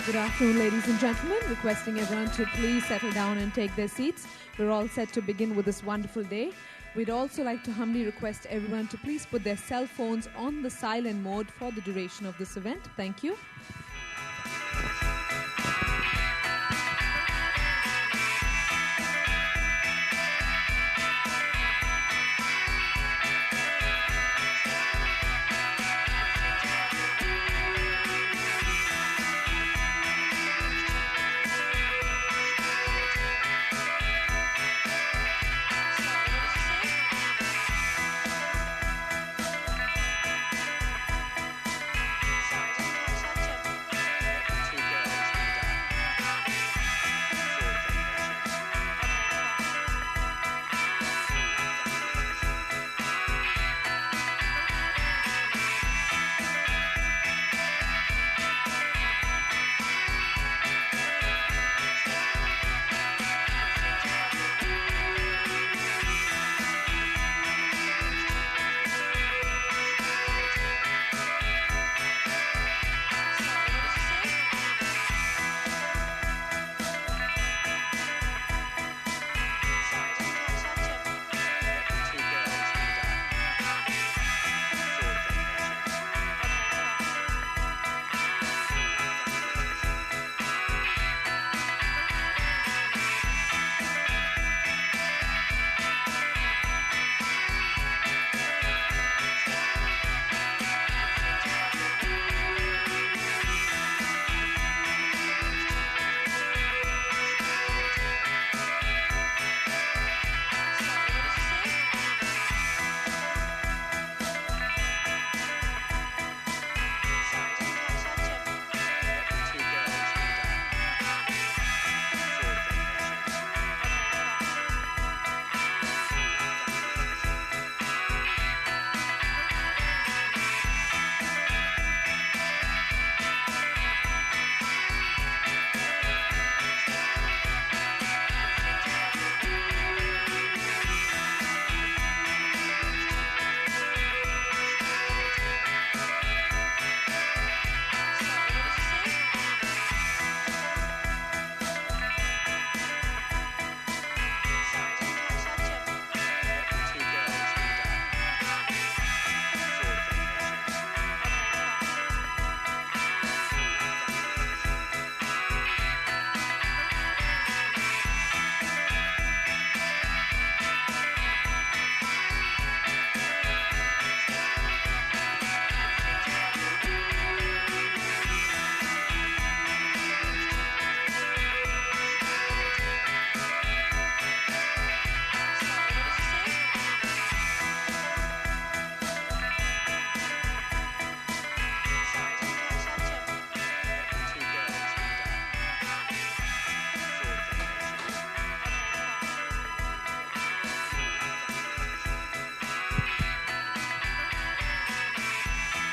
Good afternoon, ladies and gentlemen. Requesting everyone to please settle down and take their seats. We're all set to begin with this wonderful day. We'd also like to humbly request everyone to please put their cell phones on the silent mode for the duration of this event. Thank you.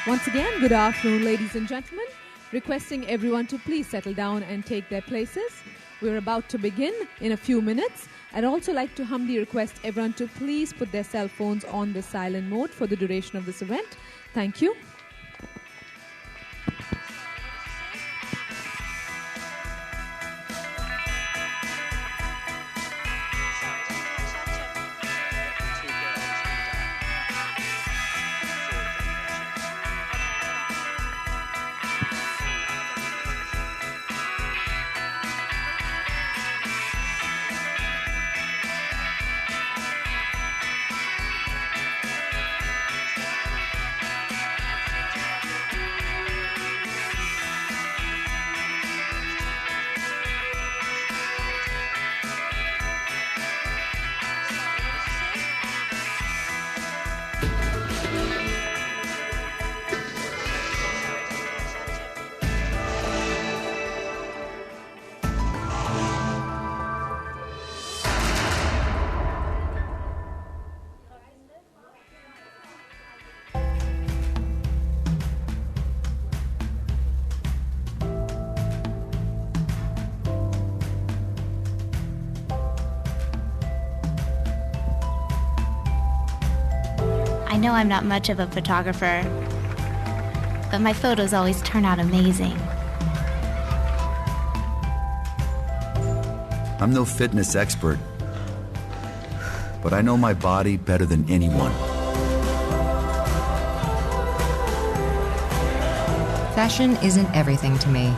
Once again, good afternoon, ladies and gentlemen. Requesting everyone to please settle down and take their places. We're about to begin in a few minutes. I'd also like to humbly request everyone to please put their cell phones on the silent mode for the duration of this event. Thank you. I know I'm not much of a photographer, but my photos always turn out amazing. I'm no fitness expert, but I know my body better than anyone. Fashion isn't everything to me,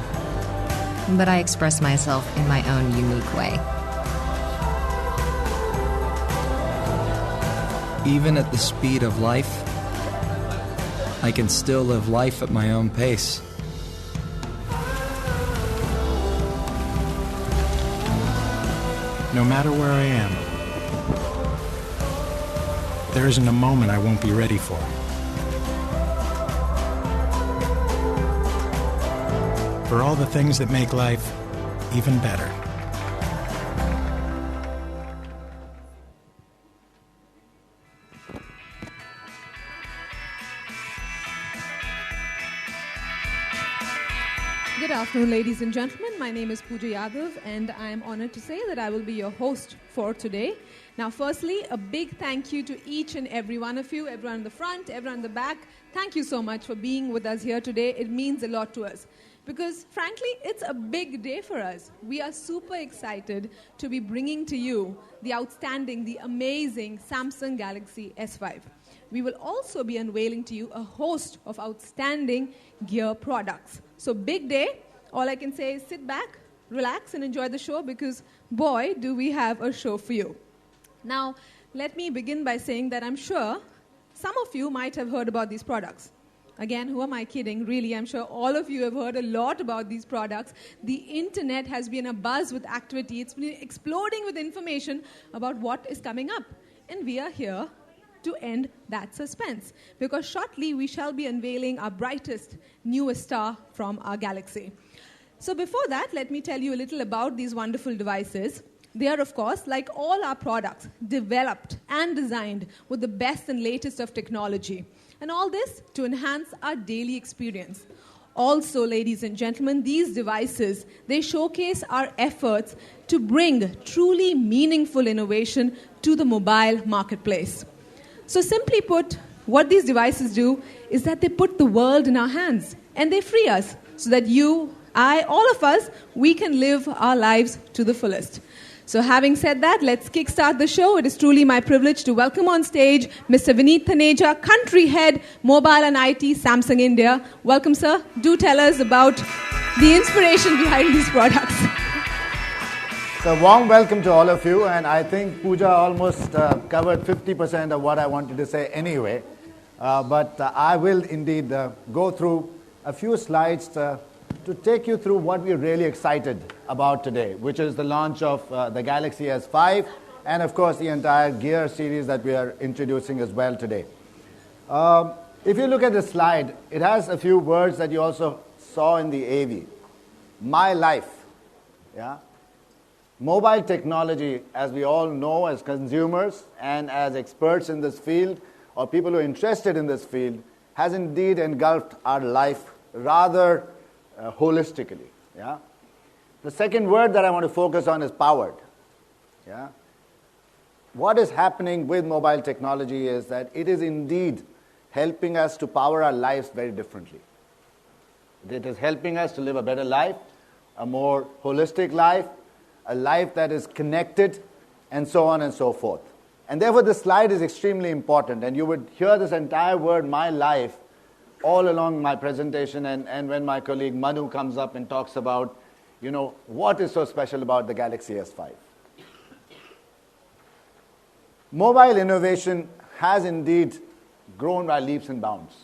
but I express myself in my own unique way. Even at the speed of life, I can still live life at my own pace. No matter where I am, there isn't a moment I won't be ready for. For all the things that make life even better. Good afternoon, ladies and gentlemen. My name is Pooja Yadav, and I am honored to say that I will be your host for today. Now, firstly, a big thank you to each and every one of you, everyone in the front, everyone in the back. Thank you so much for being with us here today. It means a lot to us because, frankly, it's a big day for us. We are super excited to be bringing to you the outstanding, the amazing Samsung Galaxy S5. We will also be unveiling to you a host of outstanding gear products. So big day. All I can say is sit back, relax, and enjoy the show because, boy, do we have a show for you. Now, let me begin by saying that I'm sure some of you might have heard about these products. Again, who am I kidding? Really, I'm sure all of you have heard a lot about these products. The internet has been abuzz with activity. It's been exploding with information about what is coming up. And we are here to end that suspense because shortly we shall be unveiling our brightest, newest star from our galaxy. So before that, let me tell you a little about these wonderful devices. They are, of course, like all our products, developed and designed with the best and latest of technology. And all this to enhance our daily experience. Also, ladies and gentlemen, these devices, they showcase our efforts to bring truly meaningful innovation to the mobile marketplace. So simply put, what these devices do is that they put the world in our hands and they free us so that you, I, all of us, we can live our lives to the fullest. So having said that, let's kickstart the show. It is truly my privilege to welcome on stage Mr. Vineet Taneja, Country Head, Mobile and IT, Samsung India. Welcome, sir. Do tell us about the inspiration behind these products. So warm welcome to all of you, and I think Pooja almost covered 50% of what I wanted to say anyway. But I will indeed go through a few slides to take you through what we're really excited about today, which is the launch of the Galaxy S5 and, of course, the entire Gear series that we are introducing as well today. If you look at the slide, it has a few words that you also saw in the AV. My life. Yeah. Mobile technology, as we all know as consumers and as experts in this field or people who are interested in this field, has indeed engulfed our life rather holistically. Yeah? The second word that I want to focus on is powered. Yeah? What is happening with mobile technology is that it is indeed helping us to power our lives very differently. It is helping us to live a better life, a more holistic life, a life that is connected, and so on and so forth. And therefore, this slide is extremely important. And you would hear this entire word, my life, all along my presentation. And when my colleague Manu comes up and talks about, what is so special about the Galaxy S5. Mobile innovation has indeed grown by leaps and bounds.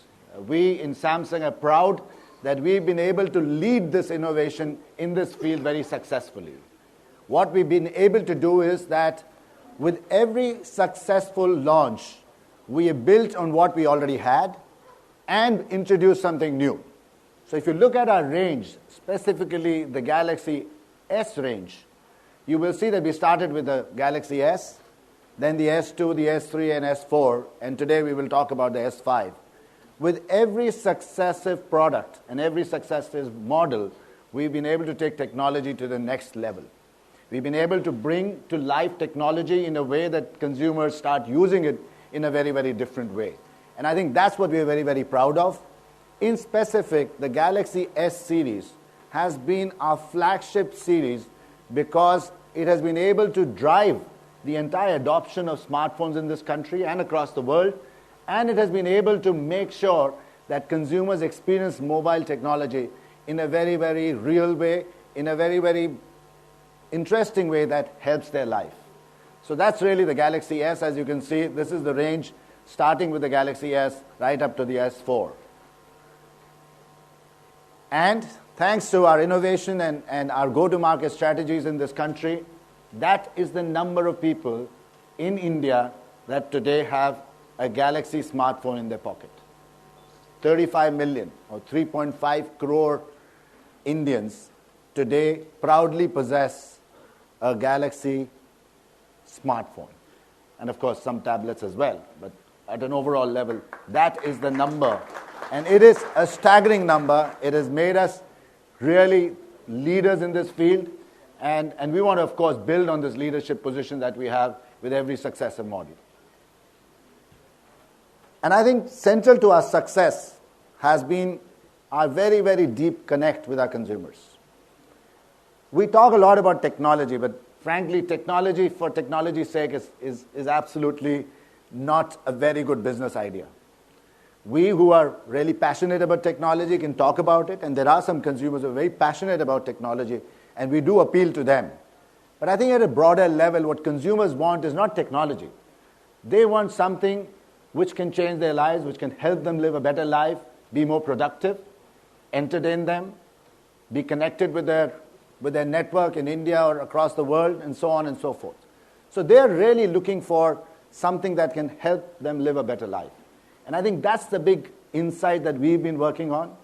We in Samsung are proud that we've been able to lead this innovation in this field very successfully. What we've been able to do is that with every successful launch, we have built on what we already had and introduced something new. So if you look at our range, specifically the Galaxy S range, you will see that we started with the Galaxy S, then the S2, the S3, and S4, and today we will talk about the S5. With every successive product and every successive model, we've been able to take technology to the next level. We've been able to bring to life technology in a way that consumers start using it in a very, very different way. And I think that's what we're very, very proud of. In specific, the Galaxy S series has been our flagship series because it has been able to drive the entire adoption of smartphones in this country and across the world, and it has been able to make sure that consumers experience mobile technology in a very, very real way, in a very, very interesting way that helps their life. So that's really the Galaxy S. As you can see, this is the range starting with the Galaxy S right up to the S4. And thanks to our innovation and our go-to-market strategies in this country, that is the number of people in India that today have a Galaxy smartphone in their pocket. 35 million or 3.5 crore Indians today proudly possess a Galaxy smartphone. And of course, some tablets as well. But at an overall level, that is the number. And it is a staggering number. It has made us really leaders in this field. And we want to, of course, build on this leadership position that we have with every successive model. And I think central to our success has been our very, very deep connect with our consumers. We talk a lot about technology, but frankly, technology for technology's sake is absolutely not a very good business idea. We who are really passionate about technology can talk about it, and there are some consumers who are very passionate about technology, and we do appeal to them. But I think at a broader level, what consumers want is not technology. They want something which can change their lives, which can help them live a better life, be more productive, entertain them, be connected with their network in India or across the world, and so on and so forth. So they're really looking for something that can help them live a better life. And I think that's the big insight that we've been working on.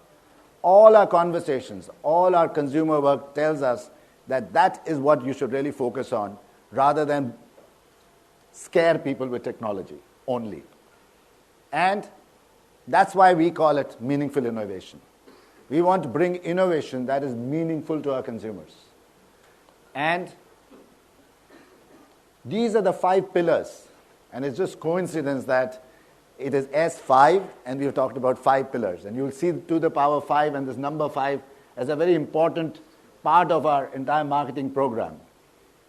All our conversations, all our consumer work tells us that that is what you should really focus on rather than scare people with technology only. And that's why we call it meaningful innovation. We want to bring innovation that is meaningful to our consumers. And these are the 5 pillars. And it's just coincidence that it is S5, and we've talked about 5 pillars. And you'll see 2 to the power 5 and this number 5 as a very important part of our entire marketing program.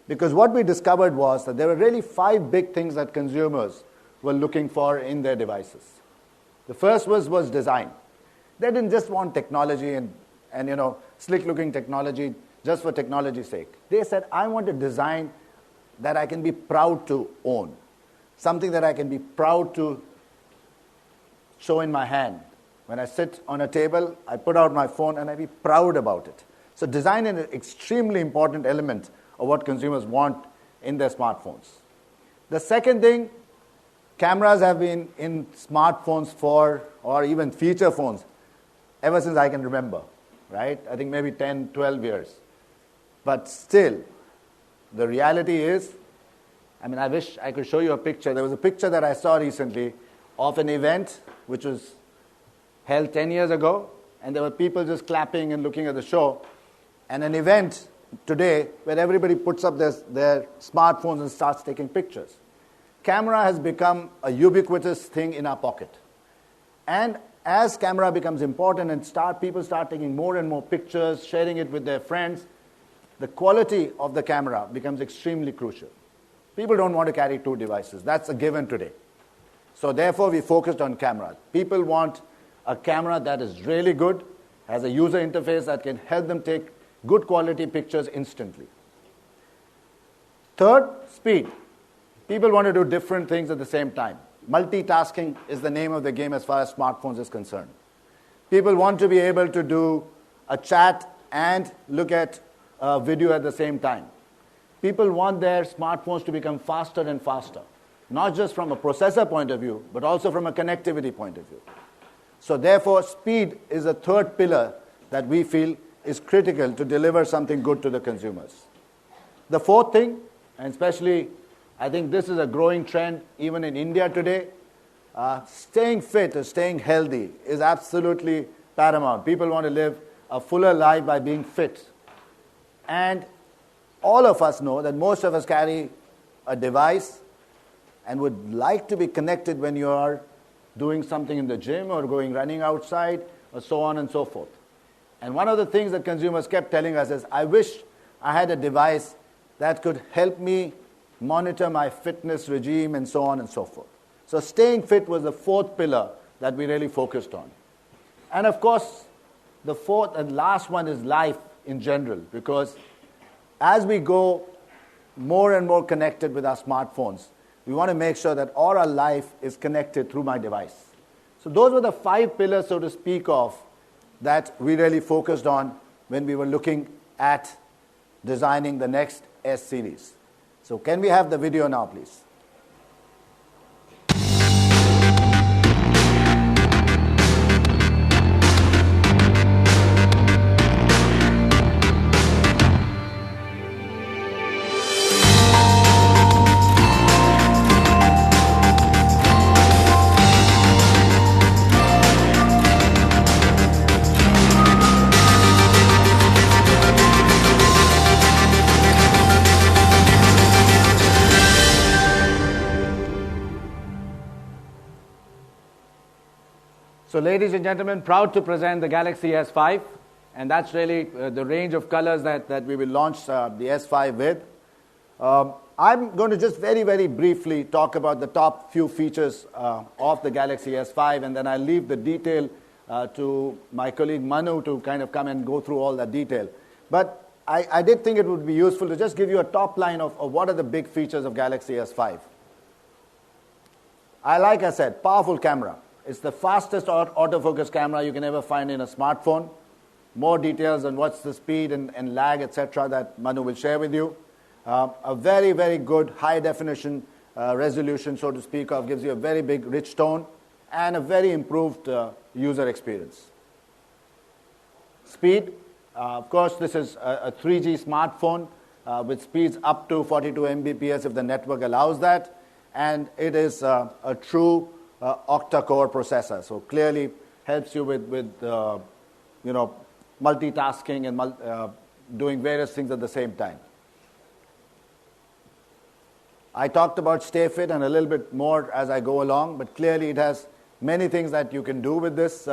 Because what we discovered was that there were really 5 big things that consumers were looking for in their devices. The first was design. They didn't just want technology and slick-looking technology just for technology's sake. They said, I want a design that I can be proud to own, something that I can be proud to show in my hand. When I sit on a table, I put out my phone and I be proud about it. So design is an extremely important element of what consumers want in their smartphones. The second thing, cameras have been in smartphones or even feature phones, ever since I can remember, right? I think maybe 10, 12 years. But still, the reality is, I wish I could show you a picture. There was a picture that I saw recently of an event which was held 10 years ago, and there were people just clapping and looking at the show, and an event today where everybody puts up their smartphones and starts taking pictures. Camera has become a ubiquitous thing in our pocket. And as camera becomes important and people start taking more and more pictures, sharing it with their friends, the quality of the camera becomes extremely crucial. People don't want to carry 2 devices. That's a given today. So therefore, we focused on camera. People want a camera that is really good, has a user interface that can help them take good quality pictures instantly. Third, speed. People want to do different things at the same time. Multitasking is the name of the game as far as smartphones is concerned. People want to be able to do a chat and look at a video at the same time. People want their smartphones to become faster and faster, not just from a processor point of view, but also from a connectivity point of view. So therefore, speed is a third pillar that we feel is critical to deliver something good to the consumers. The fourth thing, and especially I think this is a growing trend even in India today, staying fit or staying healthy is absolutely paramount. People want to live a fuller life by being fit. And all of us know that most of us carry a device and would like to be connected when you are doing something in the gym or running outside or so on and so forth. And one of the things that consumers kept telling us is, I wish I had a device that could help me monitor my fitness regime and so on and so forth. So staying fit was the fourth pillar that we really focused on. And of course, the fourth and last one is life in general, because as we go more and more connected with our smartphones, we want to make sure that all our life is connected through my device. So those were the 5 pillars, so to speak, of that we really focused on when we were looking at designing the next S series. So can we have the video now, please? So ladies and gentlemen, proud to present the Galaxy S5, and that's really the range of colors that we will launch the S5 with. I'm going to just very, very briefly talk about the top few features of the Galaxy S5, and then I'll leave the detail to my colleague Manu to kind of come and go through all that detail. But I did think it would be useful to just give you a top line of what are the big features of Galaxy S5. Like I said, powerful camera. It's the fastest autofocus camera you can ever find in a smartphone. More details on what's the speed and lag, etc., that Manu will share with you. A very, very good high-definition resolution, so to speak of, gives you a very big, rich tone, and a very improved user experience. Speed, of course, this is a 3G smartphone with speeds up to 42 Mbps if the network allows that, and it is a true octa-core processor, so clearly helps you with multitasking and doing various things at the same time. I talked about stay fit and a little bit more as I go along, but clearly it has many things that you can do with this,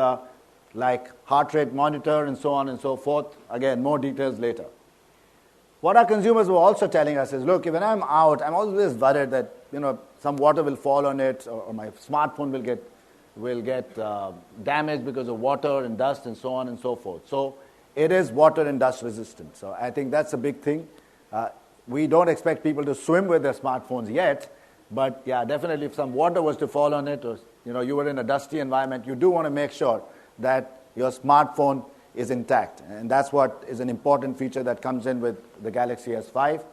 like heart rate monitor and so on and so forth. Again, more details later. What our consumers were also telling us is, look, when I'm out, I'm always worried that some water will fall on it, or my smartphone will get damaged because of water and dust and so on and so forth. So it is water and dust resistant. So I think that's a big thing. We don't expect people to swim with their smartphones yet, but yeah, definitely if some water was to fall on it, or you were in a dusty environment, you do want to make sure that your smartphone is intact, and that's what is an important feature that comes in with the Galaxy S5.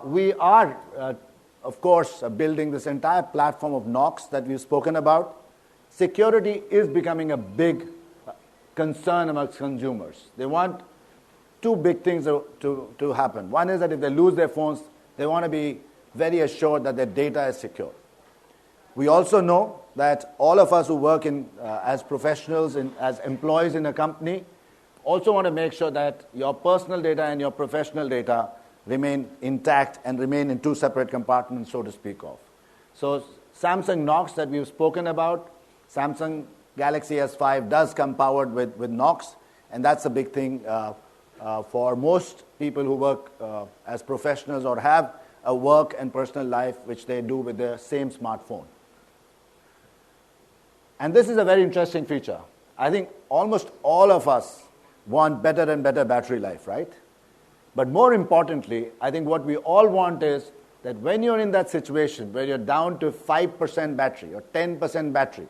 We are, of course, building this entire platform of Knox that we've spoken about. Security is becoming a big concern amongst consumers. They want 2 big things to happen. One is that if they lose their phones, they want to be very assured that their data is secure. We also know that all of us who work as professionals, as employees in a company, also want to make sure that your personal data and your professional data remain intact and remain in 2 separate compartments, so to speak of. So Samsung Knox that we've spoken about, Samsung Galaxy S5 does come powered with Knox, and that's a big thing for most people who work as professionals or have a work and personal life which they do with their same smartphone. And this is a very interesting feature. I think almost all of us want better and better battery life, right? But more importantly, I think what we all want is that when you're in that situation where you're down to 5% battery or 10% battery,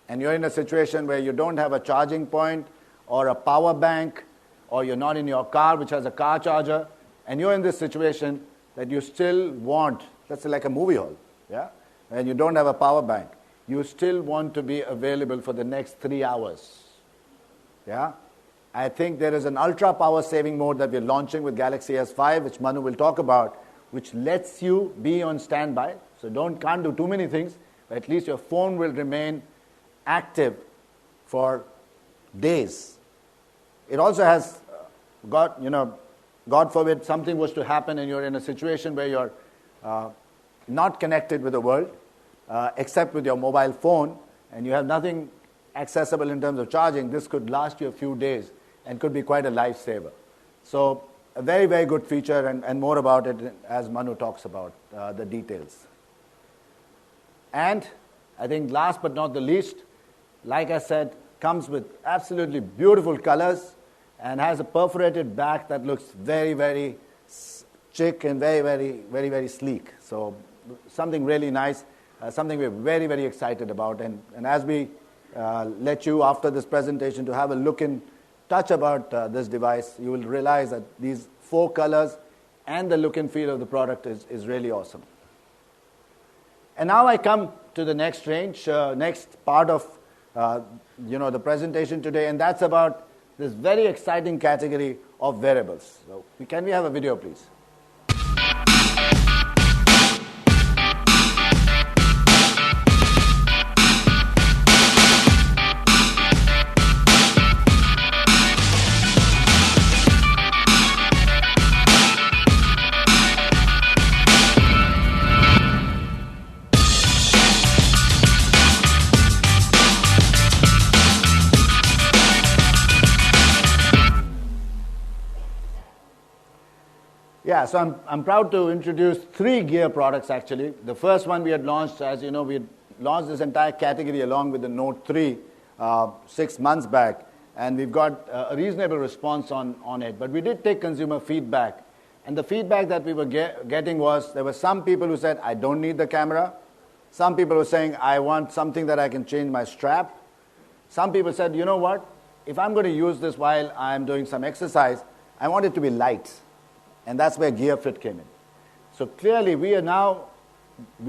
and you're in a situation where you don't have a charging point or a power bank, or you're not in your car which has a car charger, and you're in this situation that you still want, let's say like a movie hall, yeah, and you don't have a power bank, you still want to be available for the next 3 hours. Yeah? I think there is an ultra power saving mode that we're launching with Galaxy S5, which Manu will talk about, which lets you be on standby. So can't do too many things, but at least your phone will remain active for days. It also has God forbid something was to happen and you're in a situation where you're not connected with the world, except with your mobile phone, and you have nothing accessible in terms of charging, this could last you a few days and could be quite a lifesaver. So a very, very good feature, and more about it as Manu talks about the details. And I think last but not the least, like I said, comes with absolutely beautiful colors and has a perforated back that looks very, very chic and very, very, very, very sleek. So something really nice, something we're very, very excited about. And as we let you, after this presentation, to have a look and touch about this device, you will realize that these 4 colors and the look and feel of the product is really awesome. And now I come to the next range, next part of the presentation today, and that's about this very exciting category of wearables. So can we have a video, please? Yeah, so I'm proud to introduce 3 gear products actually. The first one we had launched, as you know, we had launched this entire category along with the Note 3 6 months back, and we've got a reasonable response on it. But we did take consumer feedback, and the feedback that we were getting was there were some people who said, I don't need the camera. Some people were saying, I want something that I can change my strap. Some people said, you know what, if I'm going to use this while I'm doing some exercise, I want it to be light. And that's where Gear Fit came in. So clearly, we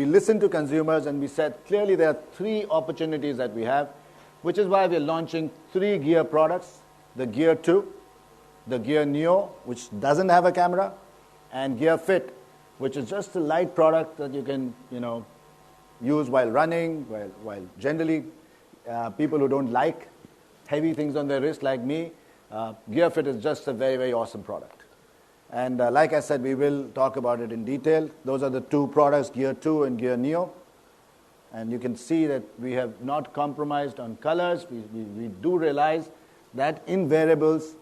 listened to consumers and we said, clearly there are 3 opportunities that we have, which is why we're launching 3 gear products, the Gear 2, the Gear Neo, which doesn't have a camera, and Gear Fit, which is just a light product that you can, use while running, while generally people who don't like heavy things on their wrist like me, Gear Fit is just a very, very awesome product. And like I said, we will talk about it in detail. Those are the 2 products, Gear 2 and Gear Neo. And you can see that we have not compromised on colors. We do realize that in wearables,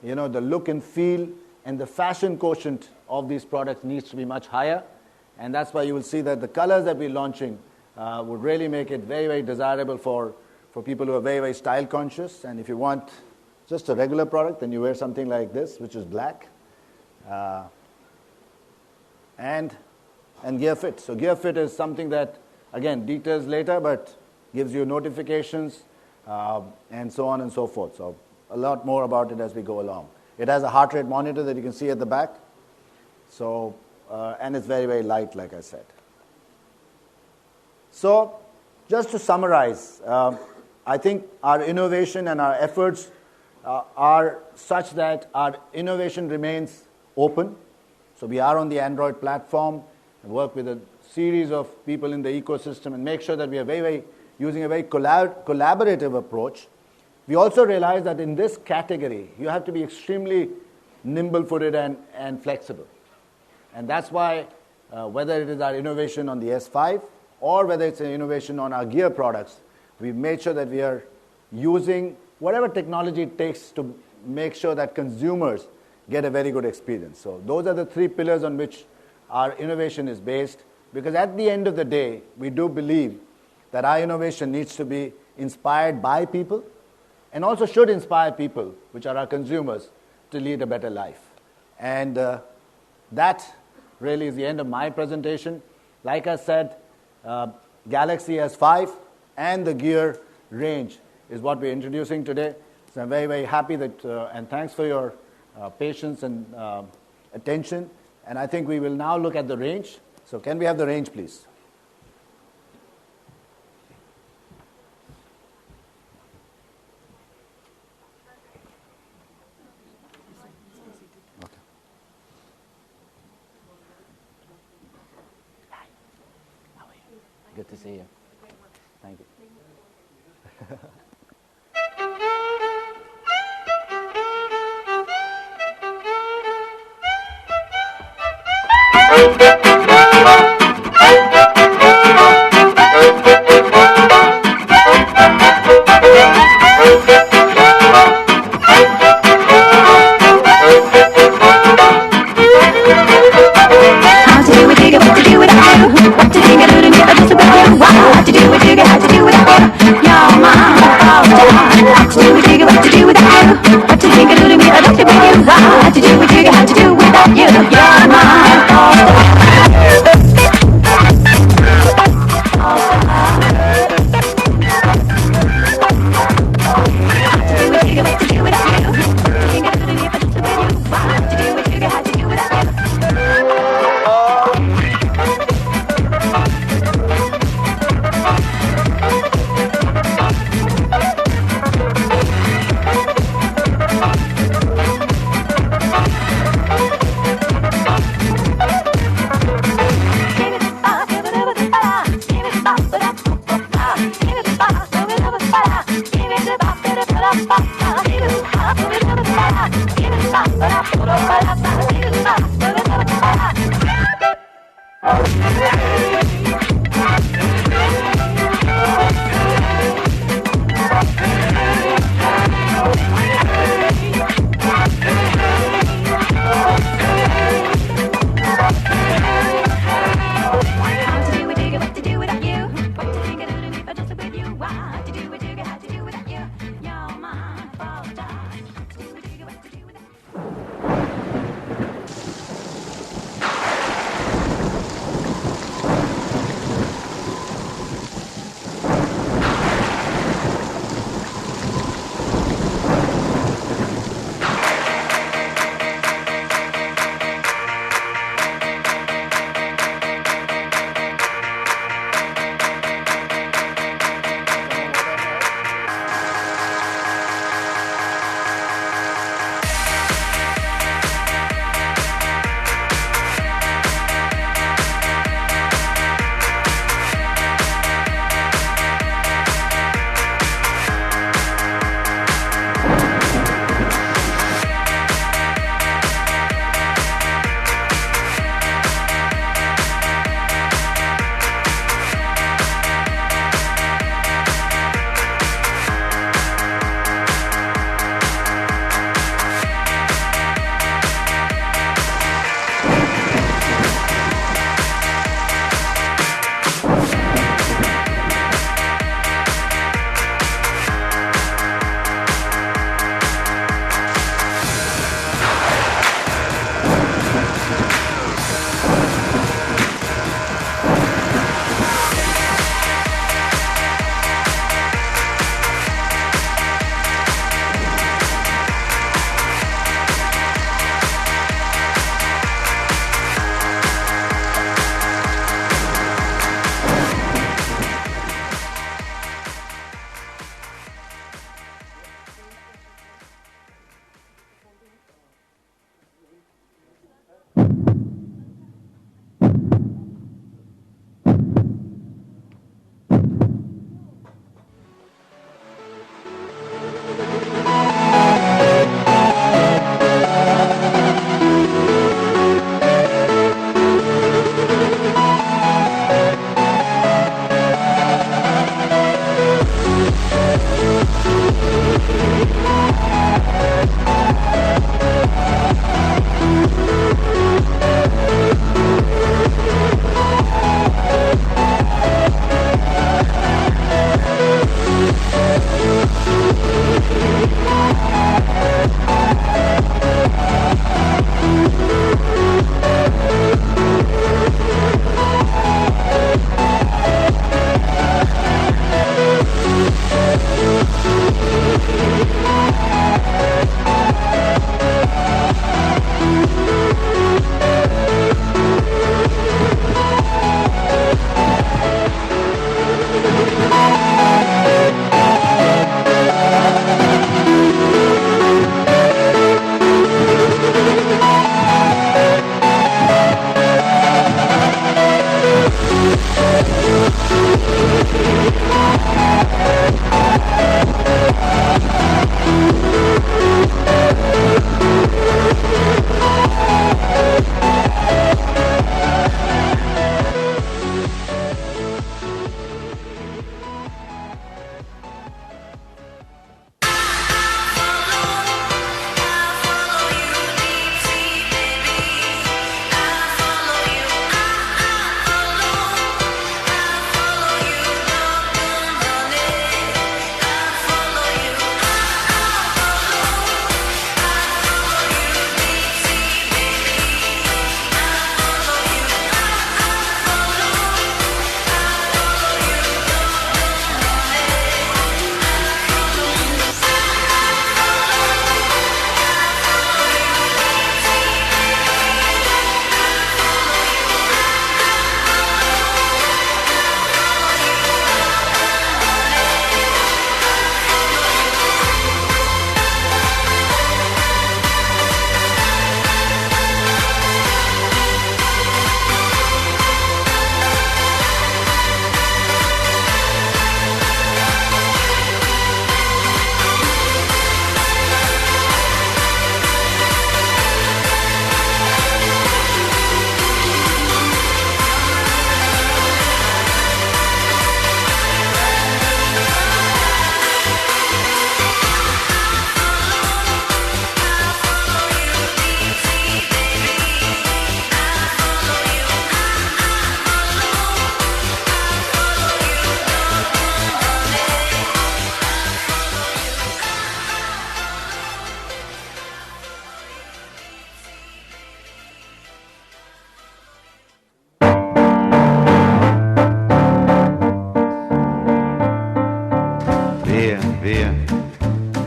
the look and feel and the fashion quotient of these products needs to be much higher. And that's why you will see that the colors that we're launching would really make it very, very desirable for people who are very, very style conscious. And if you want just a regular product, then you wear something like this, which is black. And Gear Fit. So Gear Fit is something that, again, details later, but gives you notifications and so on and so forth. So a lot more about it as we go along. It has a heart rate monitor that you can see at the back. So and it's very, very light, like I said. So just to summarize, I think our innovation and our efforts are such that our innovation remains open. So we are on the Android platform and work with a series of people in the ecosystem and make sure that we are using a very collaborative approach. We also realize that in this category, you have to be extremely nimble-footed and flexible. And that's why whether it is our innovation on the S5 or whether it's an innovation on our gear products, we've made sure that we are using whatever technology it takes to make sure that consumers get a very good experience. So those are the 3 pillars on which our innovation is based, because at the end of the day, we do believe that our innovation needs to be inspired by people and also should inspire people, which are our consumers, to lead a better life. And that really is the end of my presentation. Like I said, Galaxy S5 and the Gear range is what we're introducing today. So I'm very, very happy that, and thanks for your patience and attention. And I think we will now look at the range. So can we have the range, please? Okay. Hi. How are you? Good to see you. Thank you. to do what you got to do without you. You're my You're my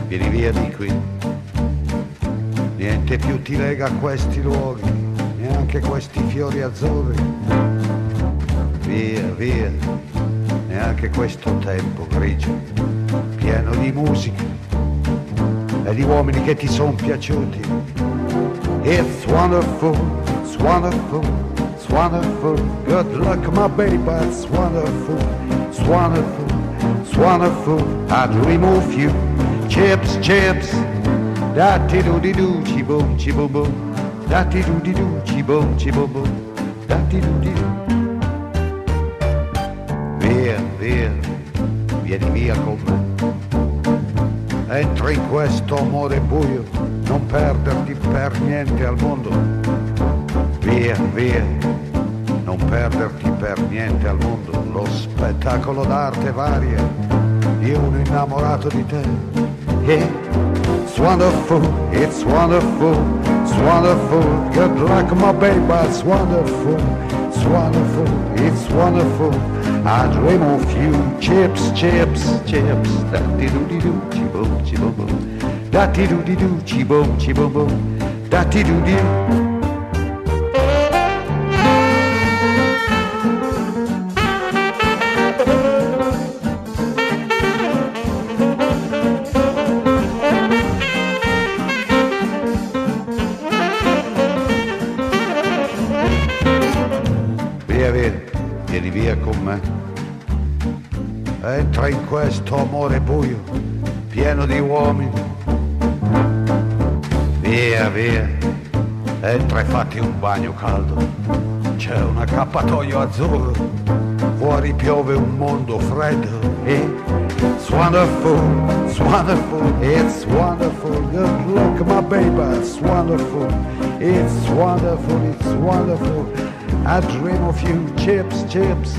vieni via di qui. Niente più ti lega a questi luoghi, neanche questi fiori azzurri. Via, via, neanche questo tempo grigio, pieno di musica e di uomini che ti sono piaciuti. It's wonderful, it's wonderful, it's wonderful. Good luck, my baby, it's wonderful, it's wonderful, it's wonderful. I dream of you, chips, chips. Da-ti-do-di-do, chi-boom, chi-boom-boom. Da-ti-do-di-do, chi-boom, chi-boom-boom. Da-ti-do-di-do. Via, via, vieni via con me. Entra in questo amore buio, non perderti per niente al mondo. Via, via, non perderti per niente al mondo. Lo spettacolo d'arte varia di uno innamorato di te. It's wonderful, it's wonderful, it's wonderful. Good luck, my baby, it's wonderful, it's wonderful, it's wonderful. I dream of you, chips, chips, chips. Da-ti-do-di-do, chi-boom, chi-boom-boom. Da-ti-do-di-do, chi-boom, chi-boom-boom. Da-ti-do-di-do. Vieni via con me, entra in questo amore buio, pieno di uomini. Via, via, entra e fatti un bagno caldo, c'è un accappatoio azzurro, fuori piove un mondo freddo. It's wonderful, it's wonderful, it's wonderful. Good luck, my baby, it's wonderful, it's wonderful, it's wonderful. I dream of you, chips, chips.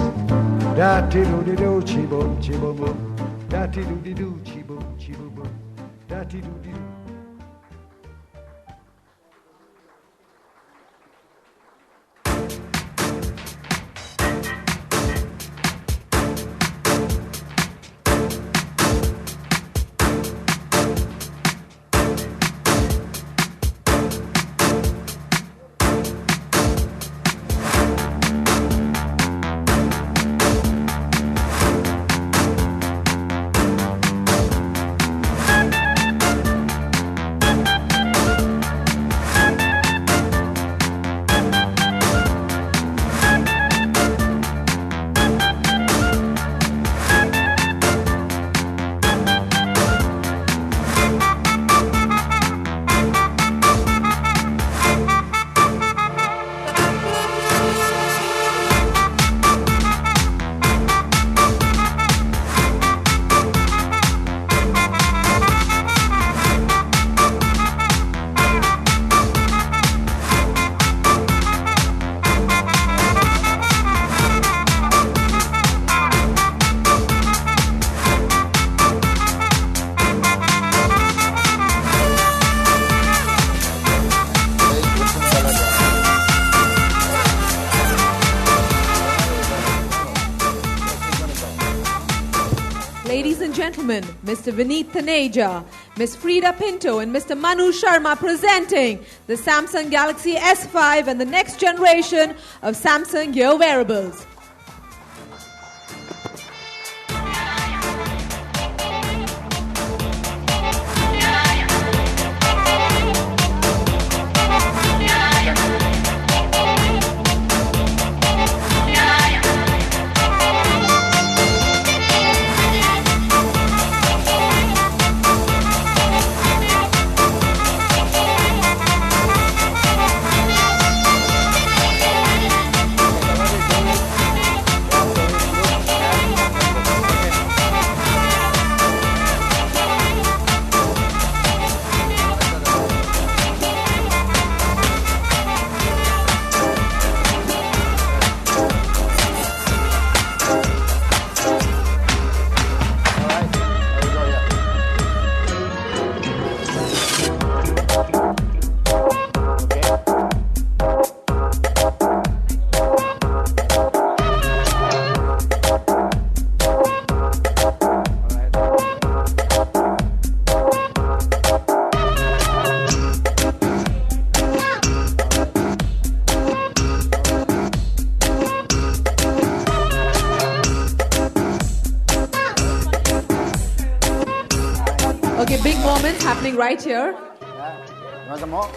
Da-ti-do-di-do, chi-boom, chi-boom-boom. Da-ti-do-di-do, chi-boom, chi-boom-boom. Da-ti-do-di-do. Ladies and gentlemen, Mr. Vineet Taneja, Ms. Frida Pinto, and Mr. Manu Sharma presenting the Samsung Galaxy S5 and the next generation of Samsung Gear wearables. big moments happening right here. Yeah. You want some more?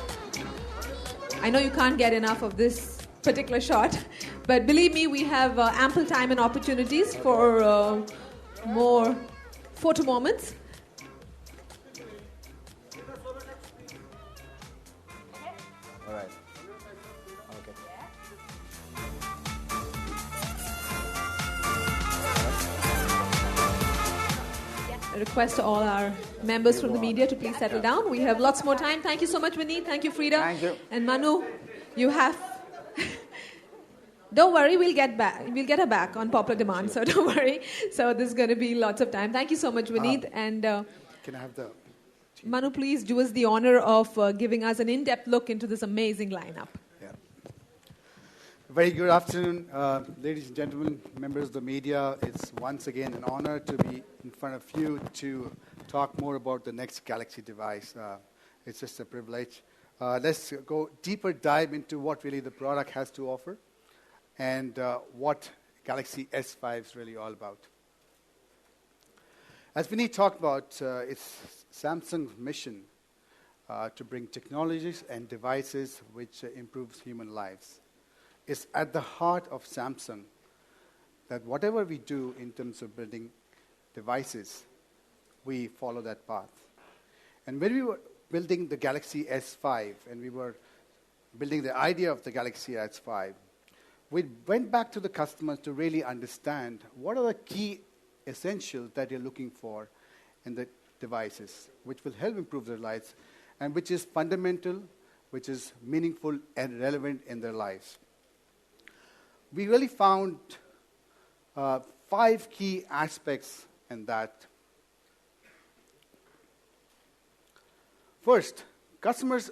I know you can't get enough of this particular shot, but believe me, we have ample time and opportunities for more photo moments. All right. Okay. A request to all our members from the media to please settle down. We have lots more time. Thank you so much, Vineet. Thank you, Frida. Thank you. And Manu, you have... Don't worry, we'll get back. We'll get her back on popular demand, so don't worry. So there's going to be lots of time. Thank you so much, Vineet. And Can I have the... Manu, please do us the honor of giving us an in-depth look into this amazing lineup. Yeah. Very good afternoon, ladies and gentlemen, members of the media. It's once again an honor to be in front of you to talk more about the next Galaxy device. It's just a privilege. Let's go deeper dive into what really the product has to offer and what Galaxy S5 is really all about. As Vineet talked about, it's Samsung's mission to bring technologies and devices which improves human lives. It's at the heart of Samsung that whatever we do in terms of building devices, we follow that path. And when we were building the Galaxy S5 and we were building the idea of the Galaxy S5, we went back to the customers to really understand what are the key essentials that you're looking for in the devices, which will help improve their lives, and which is fundamental, which is meaningful and relevant in their lives. We really found 5 key aspects in that. First, customers,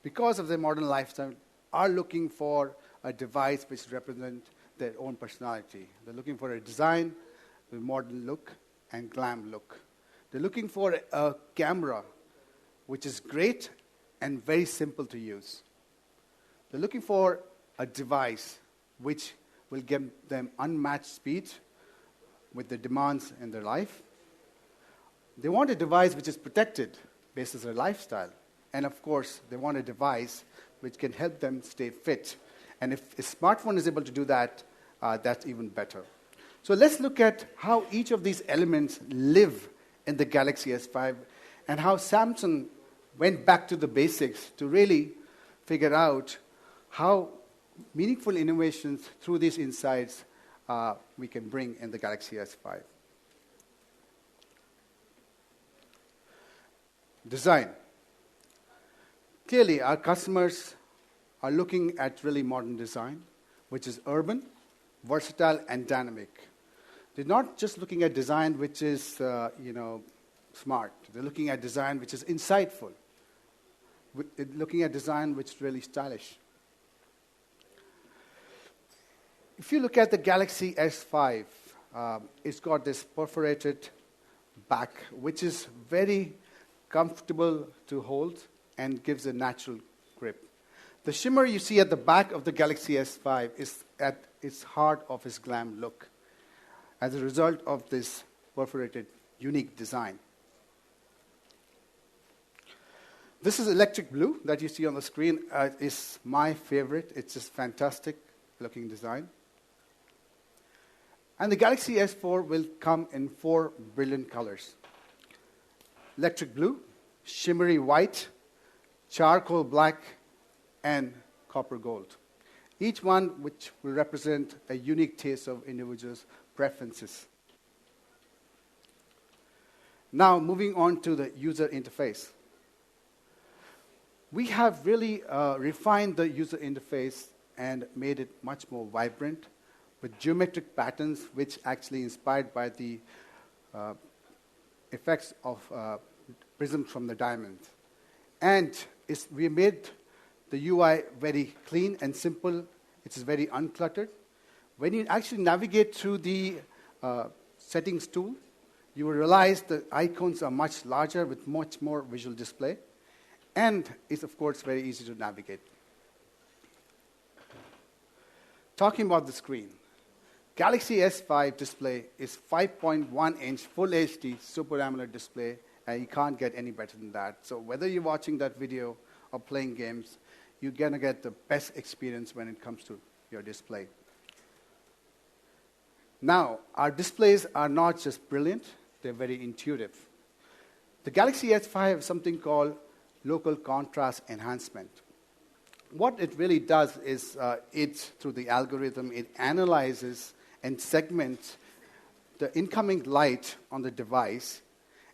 because of their modern lifestyle, are looking for a device which represents their own personality. They're looking for a design with modern look and glam look. They're looking for a camera which is great and very simple to use. They're looking for a device which will give them unmatched speed with the demands in their life. They want a device which is protected based on their lifestyle. And of course, they want a device which can help them stay fit. And if a smartphone is able to do that, that's even better. So let's look at how each of these elements live in the Galaxy S5 and how Samsung went back to the basics to really figure out how meaningful innovations through these insights we can bring in the Galaxy S5. Design. Clearly, our customers are looking at really modern design, which is urban, versatile, and dynamic. They're not just looking at design which is, smart. They're looking at design which is insightful. They're looking at design which is really stylish. If you look at the Galaxy S5, it's got this perforated back, which is very comfortable to hold and gives a natural grip. The shimmer you see at the back of the Galaxy S5 is at its heart of its glam look as a result of this perforated, unique design. This is electric blue that you see on the screen. Is my favorite. It's just fantastic looking design. And the Galaxy S4 will come in 4 brilliant colors. Electric blue, shimmery white, charcoal black, and copper gold. Each one which will represent a unique taste of individuals' preferences. Now, moving on to the user interface. We have really refined the user interface and made it much more vibrant with geometric patterns which actually inspired by the effects of prisms from the diamond. And we made the UI very clean and simple. It is very uncluttered. When you actually navigate through the settings tool, you will realize the icons are much larger with much more visual display. And it's, of course, very easy to navigate. Talking about the screen, Galaxy S5 display is 5.1-inch Full HD Super AMOLED display You can't get any better than that. So whether you're watching that video or playing games, you're going to get the best experience when it comes to your display. Now, our displays are not just brilliant, they're very intuitive. The Galaxy S5 has something called local contrast enhancement. What it really does is, through the algorithm, it analyzes and segments the incoming light on the device,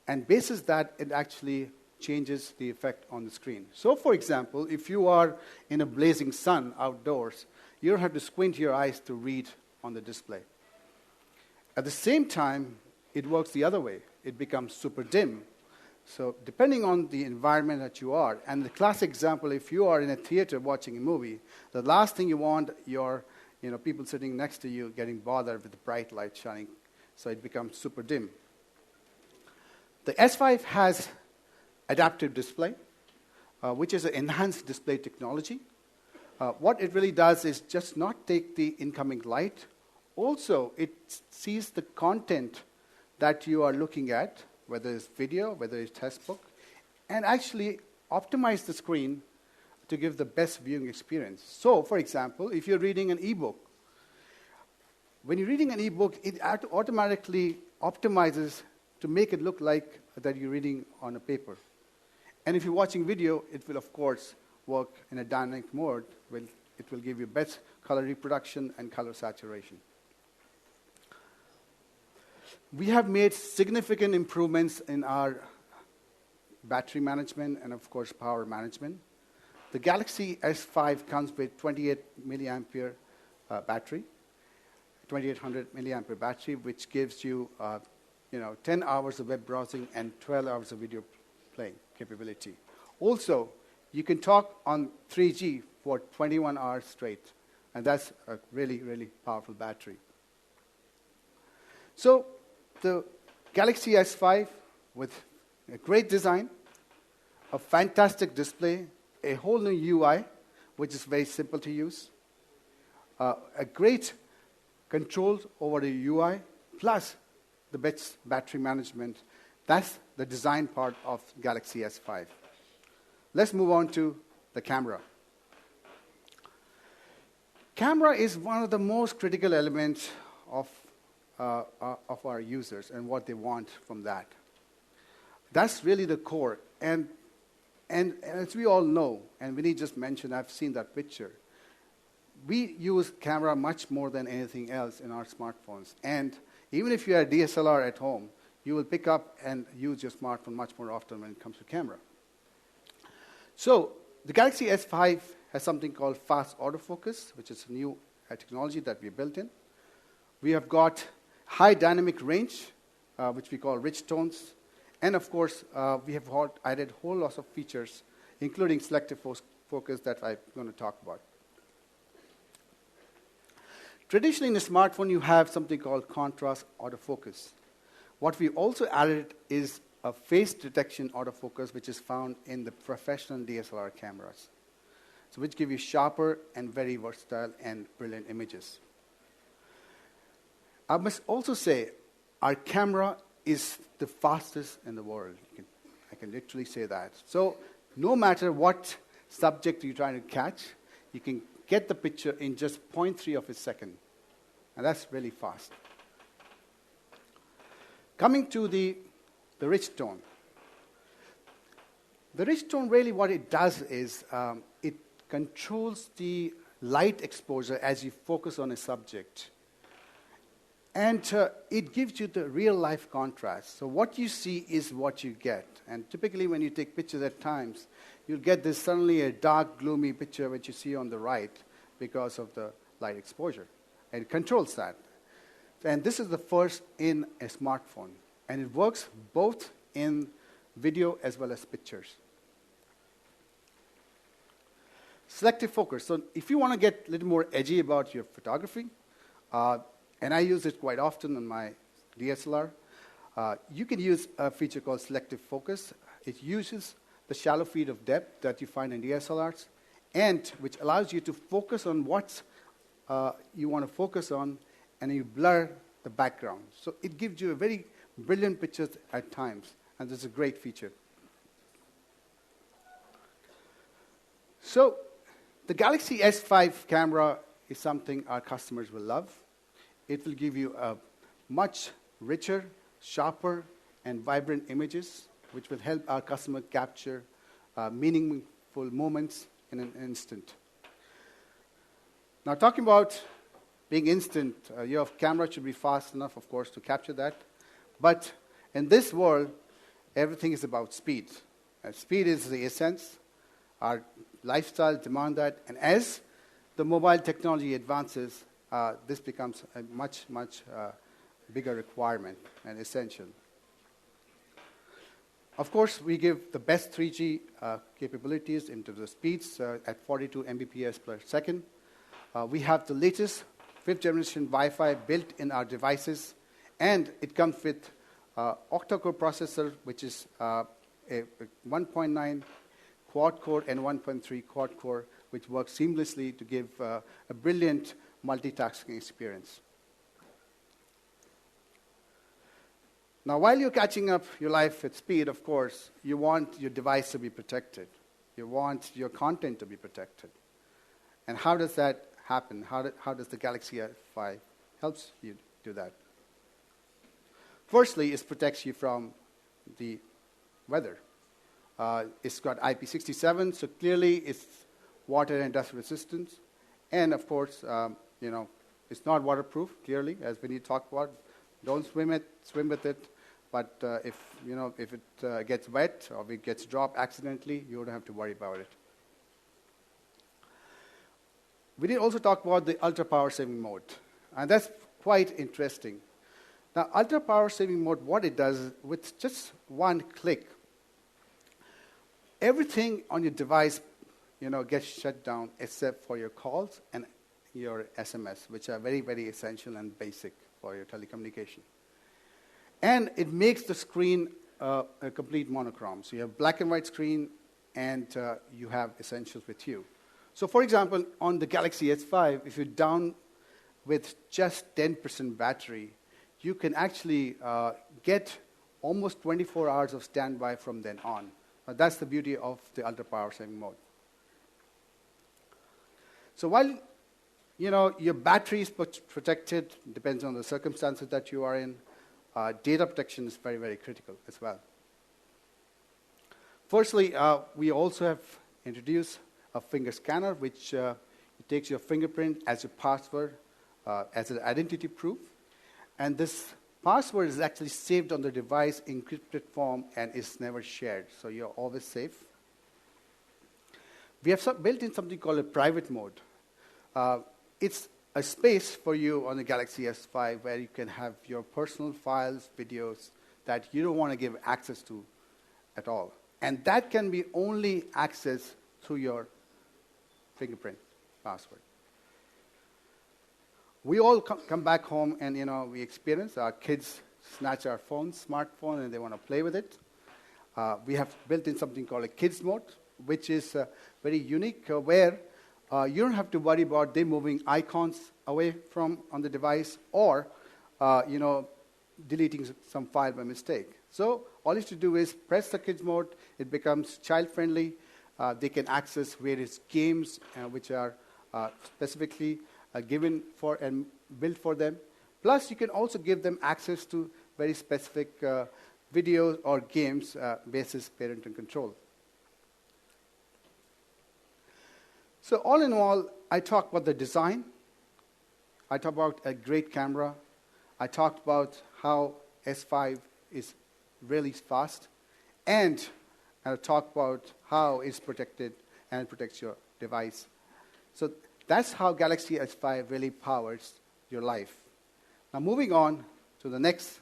and basis that, it actually changes the effect on the screen. So, for example, if you are in a blazing sun outdoors, you don't have to squint your eyes to read on the display. At the same time, it works the other way. It becomes super dim. So depending on the environment that you are, and the classic example, if you are in a theater watching a movie, the last thing you want your people sitting next to you getting bothered with the bright light shining, so it becomes super dim. The S5 has adaptive display, which is an enhanced display technology. What it really does is just not take the incoming light. Also, it sees the content that you are looking at, whether it's video, whether it's textbook, and actually optimize the screen to give the best viewing experience. So, for example, if you're reading an ebook, when you're reading an ebook, it automatically optimizes to make it look like that you're reading on a paper. And if you're watching video, it will, of course, work in a dynamic mode. It will give you best color reproduction and color saturation. We have made significant improvements in our battery management and, of course, power management. The Galaxy S5 comes with 28 milliampere battery, 2800 milliampere battery, which gives you 10 hours of web browsing and 12 hours of video playing capability. Also, you can talk on 3G for 21 hours straight, and that's a really, really powerful battery. So, the Galaxy S5 with a great design, a fantastic display, a whole new UI, which is very simple to use, a great control over the UI, plus the best battery management. That's the design part of Galaxy S5. Let's move on to the camera. Camera is one of the most critical elements of our users and what they want from that. That's really the core. And as we all know, and Vinny just mentioned, I've seen that picture, we use camera much more than anything else in our smartphones. And even if you have DSLR at home, you will pick up and use your smartphone much more often when it comes to camera. So the Galaxy S5 has something called fast autofocus, which is a new technology that we built in. We have got high dynamic range, which we call rich tones. And of course, we have added whole lots of features, including selective focus that I'm going to talk about. Traditionally, in a smartphone, you have something called contrast autofocus. What we also added is a face detection autofocus, which is found in the professional DSLR cameras, so which give you sharper and very versatile and brilliant images. I must also say, our camera is the fastest in the world. I can literally say that. So no matter what subject you're trying to catch, you can get the picture in just 0.3 of a second. And that's really fast. Coming to the rich tone. The rich tone, really what it does is it controls the light exposure as you focus on a subject. And it gives you the real-life contrast. So what you see is what you get. And typically when you take pictures at times, you'll get this suddenly a dark, gloomy picture which you see on the right because of the light exposure. And it controls that. And this is the first in a smartphone. And it works both in video as well as pictures. Selective focus. So if you want to get a little more edgy about your photography, and I use it quite often on my DSLR, you can use a feature called selective focus. It uses the shallow field of depth that you find in DSLRs, and which allows you to focus on what you want to focus on, and you blur the background. So it gives you a very brilliant picture at times, And this is a great feature. So the Galaxy S5 camera is something our customers will love. It will give you a much richer, sharper, and vibrant images, which will help our customer capture meaningful moments in an instant. Now, talking about being instant, your camera should be fast enough, of course, to capture that. But in this world, everything is about speed. Speed is the essence. Our lifestyle demands that. And as the mobile technology advances, this becomes a much, much bigger requirement and essential. Of course, we give the best 3G capabilities into the speeds at 42 Mbps per second. We have the latest 5th generation Wi-Fi built in our devices, and it comes with octa-core processor, which is a 1.9 quad-core and 1.3 quad-core, which works seamlessly to give a brilliant multitasking experience. Now, while you're catching up your life at speed, of course, you want your device to be protected. You want your content to be protected. And how does that happen? How does the Galaxy S5 helps you do that? Firstly, it protects you from the weather. It's got IP67, so clearly it's water and dust resistant. And of course, it's not waterproof, clearly, as Vinny talked about. Don't swim with it. But if it gets wet or if it gets dropped accidentally, you don't have to worry about it. We did also talk about the ultra power saving mode, and that's quite interesting. Now, ultra power saving mode, what it does is with just one click, everything on your device, gets shut down except for your calls and your SMS, which are very, very essential and basic for your telecommunication. And it makes the screen a complete monochrome. So you have black and white screen, and you have essentials with you. So for example, on the Galaxy S5, if you're down with just 10% battery, you can actually get almost 24 hours of standby from then on. That's the beauty of the ultra power saving mode. So while your battery is protected, depends on the circumstances that you are in, data protection is very, very critical as well. Firstly, we also have introduced a finger scanner, which takes your fingerprint as your password, as an identity proof. And this password is actually saved on the device in encrypted form and is never shared, so you're always safe. We have built in something called a private mode. It's a space for you on the Galaxy S5 where you can have your personal files, videos that you don't want to give access to at all. And that can be only accessed through your fingerprint password. We all come back home and, we experience our kids snatch our smartphone, and they want to play with it. We have built in something called a kids mode, which is very unique, where you don't have to worry about them moving icons away from on the device or, deleting some file by mistake. So all you have to do is press the kids mode. It becomes child-friendly. They can access various games which are specifically given for and built for them. Plus, you can also give them access to very specific videos or games basis parental control. So all in all, I talked about the design. I talked about a great camera. I talked about how S5 is really fast. And I talked about how it's protected and it protects your device. So that's how Galaxy S5 really powers your life. Now moving on to the next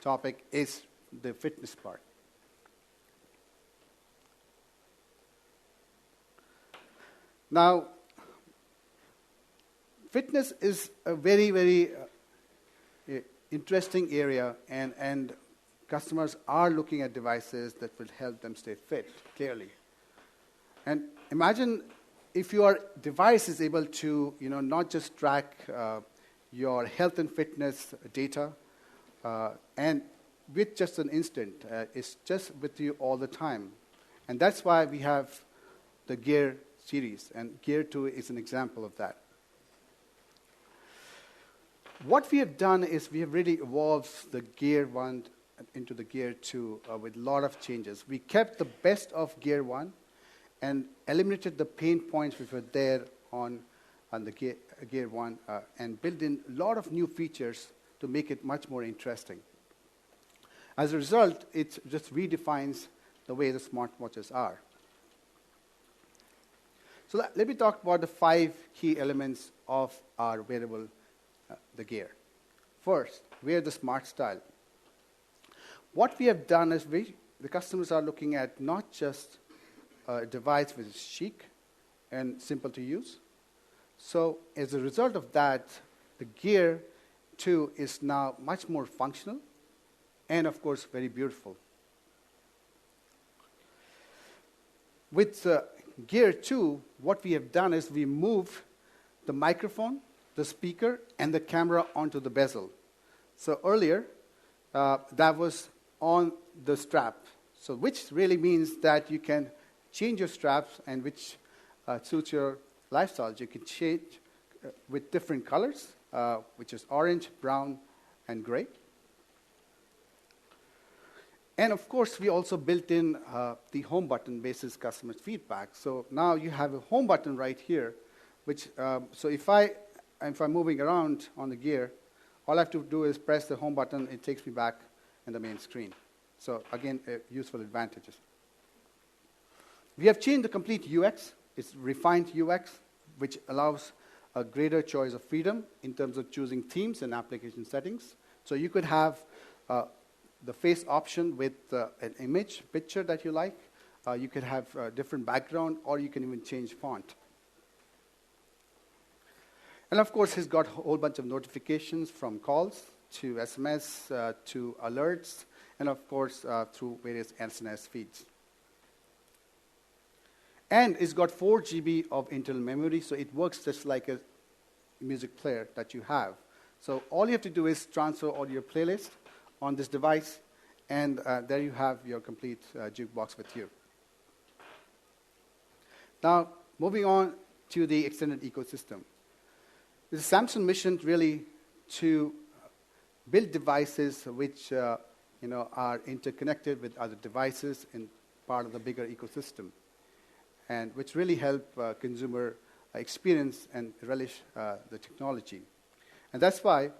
topic is the fitness part. Now, fitness is a very, very interesting area, and customers are looking at devices that will help them stay fit, clearly. And imagine if your device is able to, not just track your health and fitness data, and with just an instant. It's just with you all the time. And that's why we have the Gear series, and Gear 2 is an example of that. What we have done is we have really evolved the Gear 1 into the Gear 2 with a lot of changes. We kept the best of Gear 1 and eliminated the pain points which were there on the Gear 1 and built in a lot of new features to make it much more interesting. As a result, it just redefines the way the smartwatches are. So let me talk about the 5 key elements of our wearable, the Gear. First, wear the smart style. What we have done is the customers are looking at not just a device which is chic and simple to use. So as a result of that, the Gear 2 is now much more functional and, of course, very beautiful. With Gear 2, what we have done is we moved the microphone, the speaker, and the camera onto the bezel. So earlier, that was on the strap, so which really means that you can change your straps and which suits your lifestyle. You can change with different colors, which is orange, brown, and gray. And of course, we also built in the home button basis customer feedback. So now you have a home button right here, which so if I'm moving around on the Gear, all I have to do is press the home button. It takes me back in the main screen. So again, useful advantages. We have changed the complete UX. It's refined UX, which allows a greater choice of freedom in terms of choosing themes and application settings. So you could have the face option with an image, picture that you like. You could have a different background, or you can even change font. And of course, it's got a whole bunch of notifications from calls to SMS to alerts, and of course, through various SNS feeds. And it's got 4 GB of internal memory, so it works just like a music player that you have. So all you have to do is transfer all your playlist on this device, and there you have your complete jukebox with you. Now, moving on to the extended ecosystem. The Samsung mission really to build devices which are interconnected with other devices in part of the bigger ecosystem, and which really help consumer experience and relish the technology. And that's why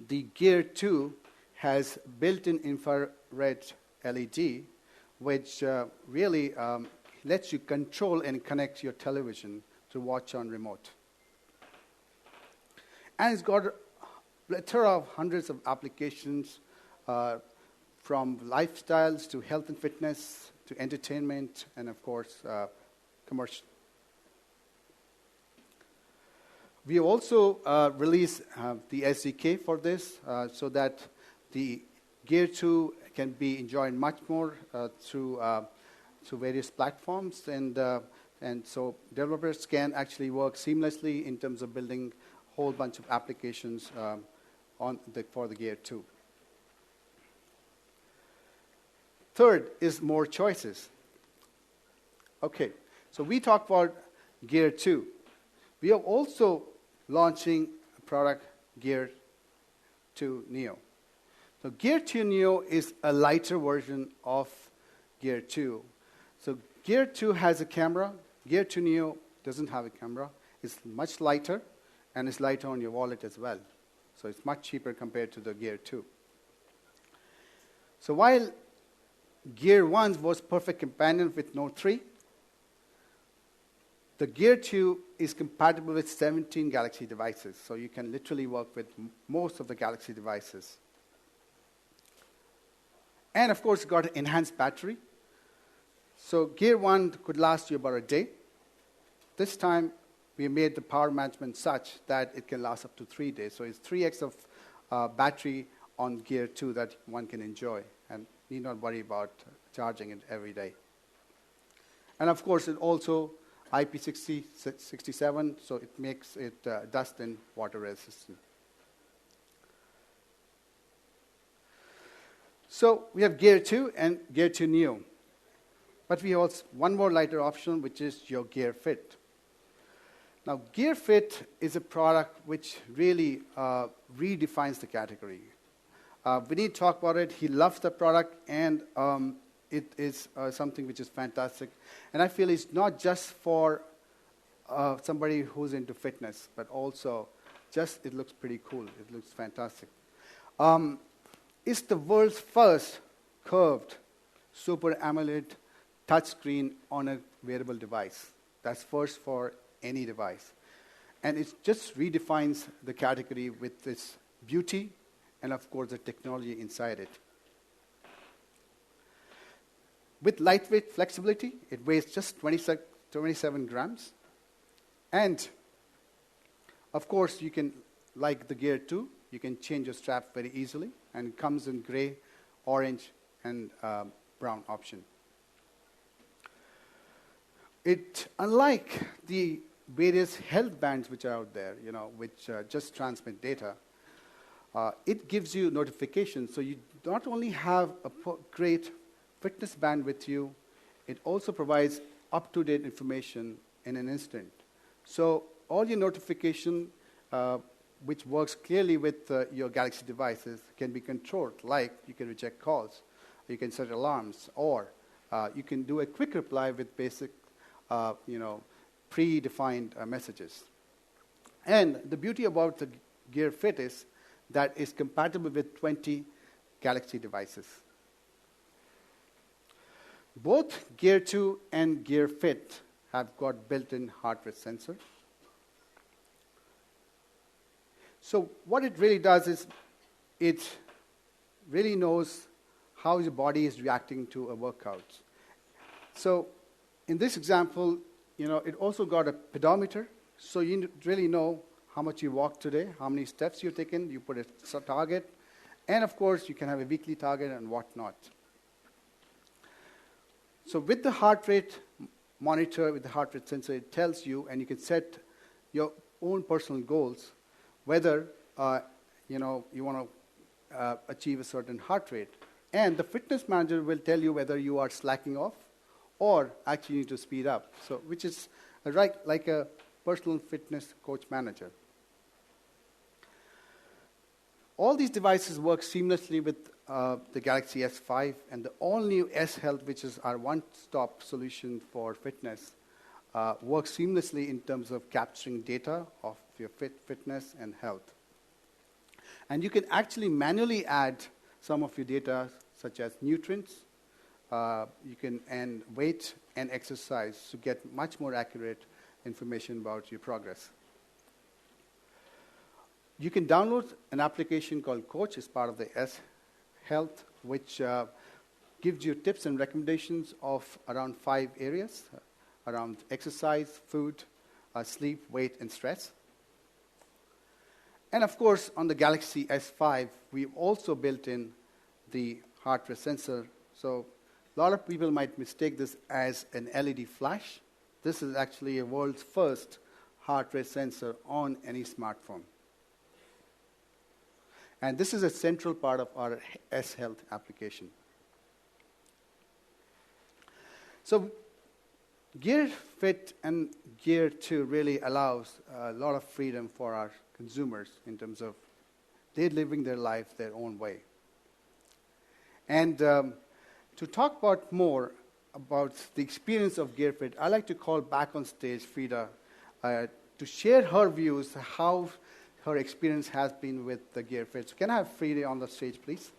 the Gear 2 has built-in infrared LED, which really lets you control and connect your television to watch on remote. And it's got a plethora of hundreds of applications, from lifestyles to health and fitness to entertainment, and of course, commercial. We also released the SDK for this so that the Gear 2 can be enjoyed much more through various platforms, and so developers can actually work seamlessly in terms of building a whole bunch of applications for the Gear 2. Third is more choices. Okay, so we talked about Gear 2. We are also launching a product, Gear 2 Neo. So Gear 2 Neo is a lighter version of Gear 2. So Gear 2 has a camera. Gear 2 Neo doesn't have a camera. It's much lighter, and it's lighter on your wallet as well. So it's much cheaper compared to the Gear 2. So while Gear 1 was perfect companion with Note 3, the Gear 2 is compatible with 17 Galaxy devices. So you can literally work with most of the Galaxy devices. And of course, it's got an enhanced battery. So Gear 1 could last you about a day. This time, we made the power management such that it can last up to 3 days. So it's 3x of battery on Gear 2 that one can enjoy and need not worry about charging it every day. And of course, it also IP67, so it makes it dust and water resistant. So we have Gear 2 and Gear 2 Neo. But we have also one more lighter option, which is your Gear Fit. Now, Gear Fit is a product which really redefines the category. Vinny talked about it. He loves the product, and it is something which is fantastic. And I feel it's not just for somebody who's into fitness, but also just it looks pretty cool. It looks fantastic. It's the world's first curved Super AMOLED touchscreen on a wearable device. That's first for any device. And it just redefines the category with its beauty and, of course, the technology inside it. With lightweight flexibility, it weighs just 27 grams. And, of course, you can, like the Gear 2, you can change your strap very easily. And it comes in gray, orange, and brown option. Unlike the various health bands which are out there, which just transmit data, it gives you notifications. So you not only have a great fitness band with you, it also provides up-to-date information in an instant. So all your notification, which works clearly with your Galaxy devices, can be controlled. Like you can reject calls, you can set alarms, or you can do a quick reply with basic, predefined messages. And the beauty about the Gear Fit is that it's compatible with 20 Galaxy devices. Both Gear 2 and Gear Fit have got built-in heart rate sensor. So what it really does is it really knows how your body is reacting to a workout. So in this example, it also got a pedometer, so you really know how much you walked today, how many steps you've taken, you put a target, and of course you can have a weekly target and whatnot. So with the heart rate monitor, with the heart rate sensor, it tells you, and you can set your own personal goals, whether you want to achieve a certain heart rate. And the fitness manager will tell you whether you are slacking off or actually need to speed up, so which is like a personal fitness coach manager. All these devices work seamlessly with the Galaxy S5 and the all-new S Health, which is our one-stop solution for fitness, works seamlessly in terms of capturing data of your fitness and health. And you can actually manually add some of your data, such as nutrients, and weight and exercise to get much more accurate information about your progress. You can download an application called Coach as part of the S Health, which gives you tips and recommendations of around 5 areas, around exercise, food, sleep, weight, and stress. And of course, on the Galaxy S5, we've also built in the heart rate sensor. So a lot of people might mistake this as an LED flash. This is actually a world's first heart rate sensor on any smartphone. And this is a central part of our S Health application. So Gear Fit and Gear 2 really allows a lot of freedom for our consumers in terms of they're living their life their own way. And to talk about more about the experience of Gear Fit, I'd like to call back on stage Frida to share her views, how her experience has been with the Gear Fit. So can I have Frida on the stage, please?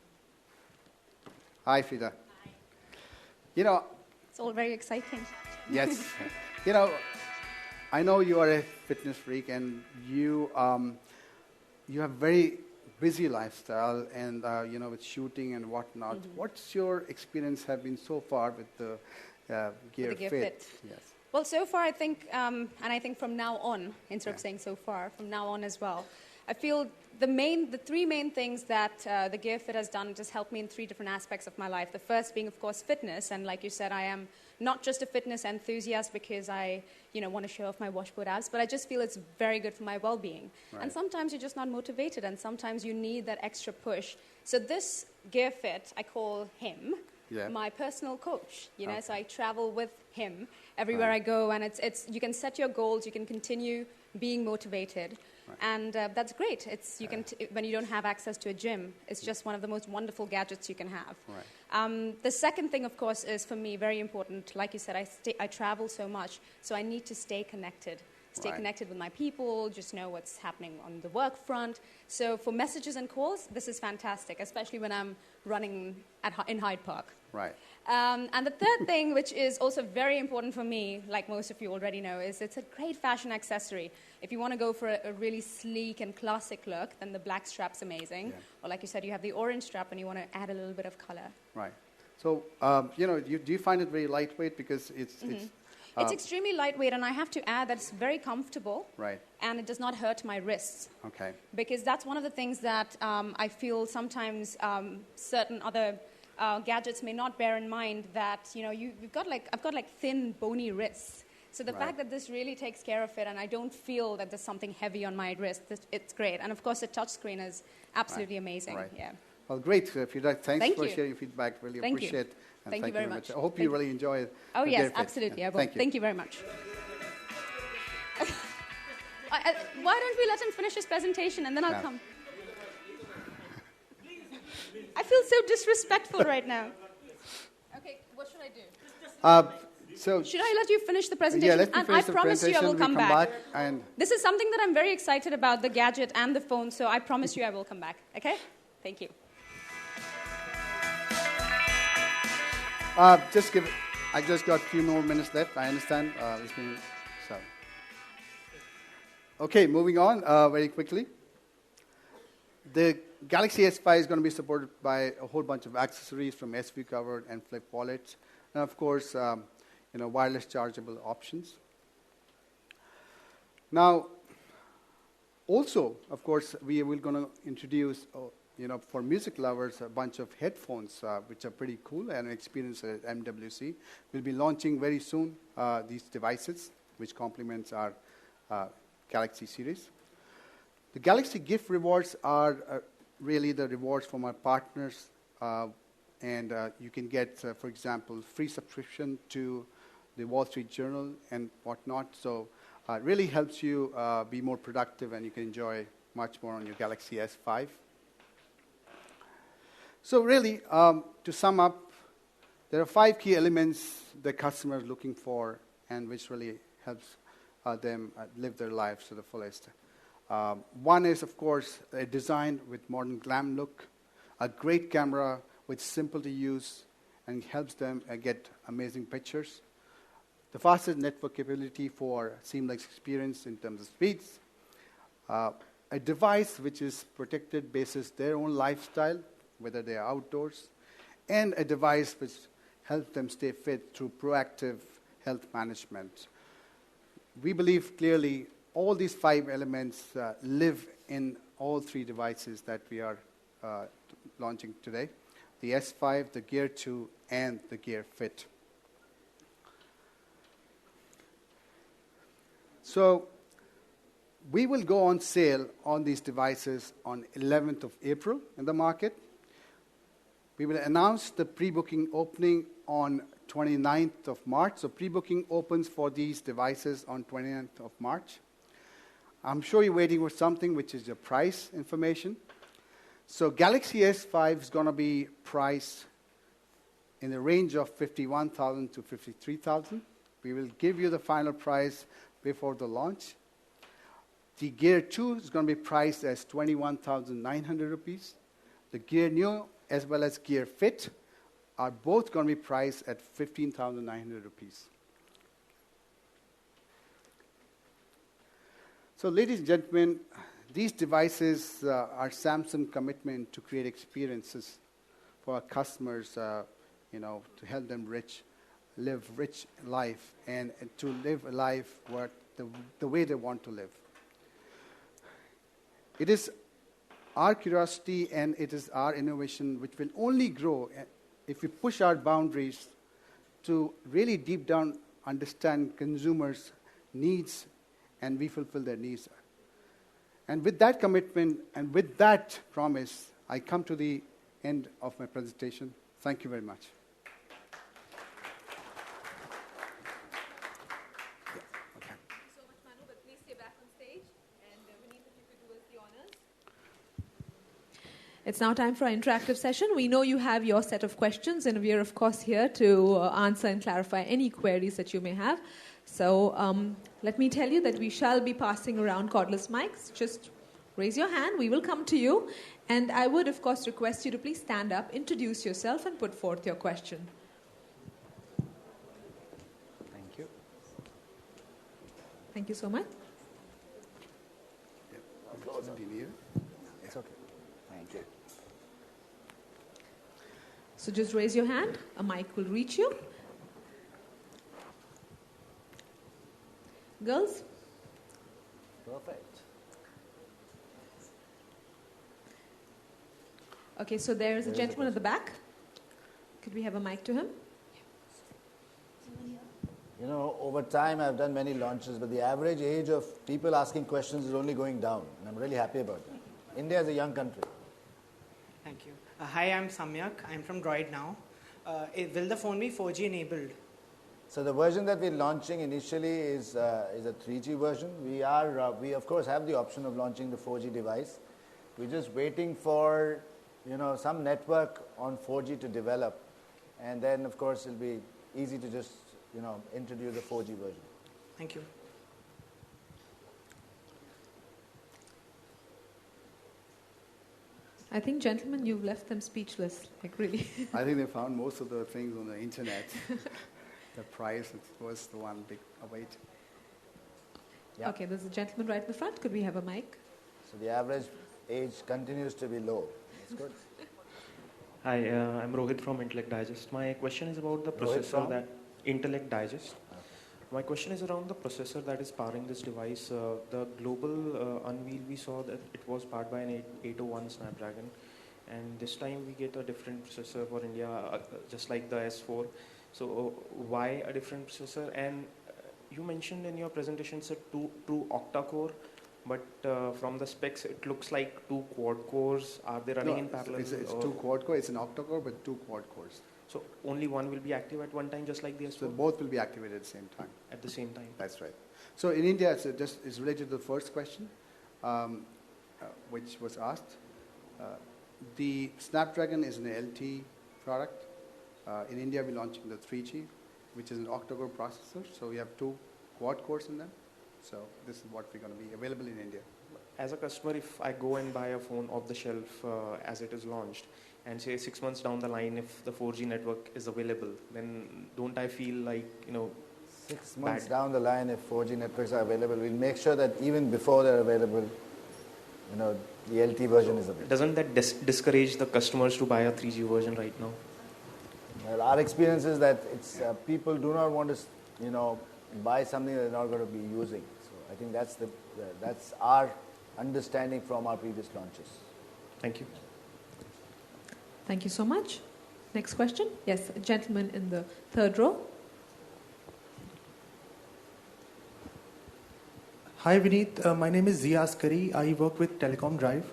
Hi, Frida. Hi. It's all very exciting. Yes. I know you are a fitness freak, and you have very busy lifestyle, and with shooting and whatnot. Mm-hmm. What's your experience have been so far with the Gear Fit? Yes. Well, so far I think, and I think from now on, instead of saying so far, from now on as well, I feel the three main things that the Gear Fit has done just helped me in three different aspects of my life. The first being, of course, fitness. And like you said, I am not just a fitness enthusiast because I want to show off my washboard abs, but I just feel it's very good for my well-being. Right. And sometimes you're just not motivated, and sometimes you need that extra push. So this Gear Fit, I call him my personal coach. So I travel with him everywhere I go, and it's you can set your goals, you can continue being motivated. Right. And that's great. When you don't have access to a gym, it's just one of the most wonderful gadgets you can have. Right. The second thing, of course, is for me very important. Like you said, I travel so much, so I need to stay connected. Stay connected with my people, just know what's happening on the work front. So for messages and calls, this is fantastic, especially when I'm running in Hyde Park. Right. And the third thing, which is also very important for me, like most of you already know, is it's a great fashion accessory. If you want to go for a really sleek and classic look, then the black strap's amazing. Yeah. Or like you said, you have the orange strap and you want to add a little bit of color. Right. So, do you find it very lightweight because it's extremely lightweight, and I have to add that it's very comfortable. Right. And it does not hurt my wrists. Okay. Because that's one of the things that I feel sometimes certain other gadgets may not bear in mind, that I've got thin, bony wrists. So the fact that this really takes care of it, and I don't feel that there's something heavy on my wrist, it's great. And of course, the touch screen is absolutely amazing. Right. Yeah. Well, great feedback. Thanks for sharing your feedback. Really appreciate it. Thank you very much. I hope you really enjoy it. Oh, yes, absolutely. I will. Thank you very much. Why don't we let him finish his presentation, and then I'll come. I feel so disrespectful right now. Okay, what should I do? Should I let you finish the presentation? Yeah, let me finish the presentation. I promise you I will come back. And this is something that I'm very excited about, the gadget and the phone, so I promise you I will come back. Okay? Thank you. I just got a few more minutes left. I understand. Okay, moving on very quickly. The Galaxy S5 is going to be supported by a whole bunch of accessories, from SV cover and flip wallets, and of course, wireless chargeable options. Now, also, of course, we are going to introduce, for music lovers, a bunch of headphones, which are pretty cool and an experience at MWC. We'll be launching very soon these devices, which complements our Galaxy series. The Galaxy gift rewards are really the rewards from our partners, and you can get, for example, free subscription to the Wall Street Journal and whatnot. So it really helps you be more productive, and you can enjoy much more on your Galaxy S5. So really, to sum up, there are 5 key elements the customer is looking for, and which really helps them live their lives to the fullest. One is, of course, a design with modern glam look, a great camera which is simple to use and helps them get amazing pictures, the fastest network capability for seamless experience in terms of speeds, a device which is protected basis their own lifestyle, whether they are outdoors, and a device which helps them stay fit through proactive health management. We believe clearly all these 5 elements live in all 3 devices that we are launching today: the S5, the Gear 2, and the Gear Fit. So we will go on sale on these devices on 11th of April in the market. We will announce the pre-booking opening on 29th of March. So pre-booking opens for these devices on 29th of March. I'm sure you're waiting for something, which is your price information. So Galaxy S5 is going to be priced in the range of $51,000 to $53,000. We will give you the final price before the launch. The Gear 2 is going to be priced as 21,900 rupees. The Gear Neo as well as Gear Fit are both going to be priced at 15,900 rupees. So, ladies and gentlemen, these devices are Samsung's commitment to create experiences for our customers, to help them live rich life and to live a life the way they want to live. It is our curiosity and it is our innovation which will only grow if we push our boundaries to really deep down understand consumers' needs and we fulfill their needs. And with that commitment and with that promise, I come to the end of my presentation. Thank you very much. It's now time for our interactive session. We know you have your set of questions, and we are, of course, here to answer and clarify any queries that you may have. So let me tell you that we shall be passing around cordless mics. Just raise your hand. We will come to you. And I would, of course, request you to please stand up, introduce yourself, and put forth your question. Thank you. Thank you so much. It's okay. Thank you. So just raise your hand. A mic will reach you. Girls? Perfect. Okay, so there is a gentleman at the back. Could we have a mic to him? You know, over time I've done many launches, but the average age of people asking questions is only going down. And I'm really happy about that. India is a young country. Thank you. Hi, I'm Samyak. I'm from Droid now. Will the phone be 4G enabled? So the version that we're launching initially is a 3G version. We of course have the option of launching the 4G device. We're just waiting for, some network on 4G to develop, and then of course it'll be easy to just, introduce the 4G version. Thank you. I think, gentlemen, you've left them speechless, like really. I think they found most of the things on the internet. The price was the one big await. Yeah. Okay, there's a gentleman right in the front. Could we have a mic? So the average age continues to be low. That's good. Hi, I'm Rohit from Intellect Digest. My question is about the processor that Intellect Digest. My question is around the processor that is powering this device. The global unveil, we saw that it was powered by an 801 Snapdragon, and this time we get a different processor for India, just like the S4. So why a different processor? And you mentioned in your presentation it's a two octa-core, but from the specs it looks like 2 quad cores. Are they running in parallel? It's 2 quad core. It's an octa-core, but 2 quad cores. So only one will be active at one time, just like the S4? So both will be activated at the same time. At the same time? That's right. So in India, it's related to the first question, which was asked. The Snapdragon is an LT product. In India, we're launching the 3G, which is an octa-core processor. So we have 2 quad cores in them. So this is what we're going to be available in India. As a customer, if I go and buy a phone off the shelf as it is launched, and say 6 months down the line, if the 4G network is available, then don't I feel like, 6 months down the line, if 4G networks are available, we'll make sure that even before they're available, the LT version is available. Doesn't that discourage the customers to buy a 3G version right now? Well, our experience is that it's people do not want to, buy something that they're not going to be using. So I think that's our understanding from our previous launches. Thank you. Thank you so much. Next question. Yes, a gentleman in the third row. Hi Vineet, my name is Zia Askari. I work with Telecom Drive.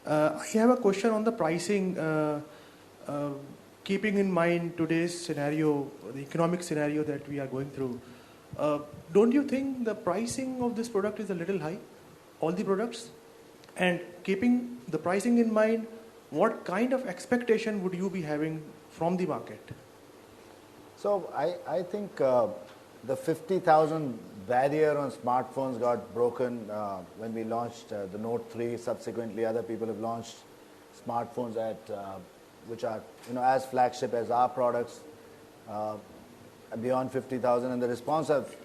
I have a question on the pricing. Keeping in mind today's scenario, the economic scenario that we are going through, don't you think the pricing of this product is a little high? All the products? And keeping the pricing in mind, what kind of expectation would you be having from the market? So I think the 50,000 barrier on smartphones got broken when we launched the Note 3. Subsequently, other people have launched smartphones which are as flagship as our products, beyond 50,000, and the response of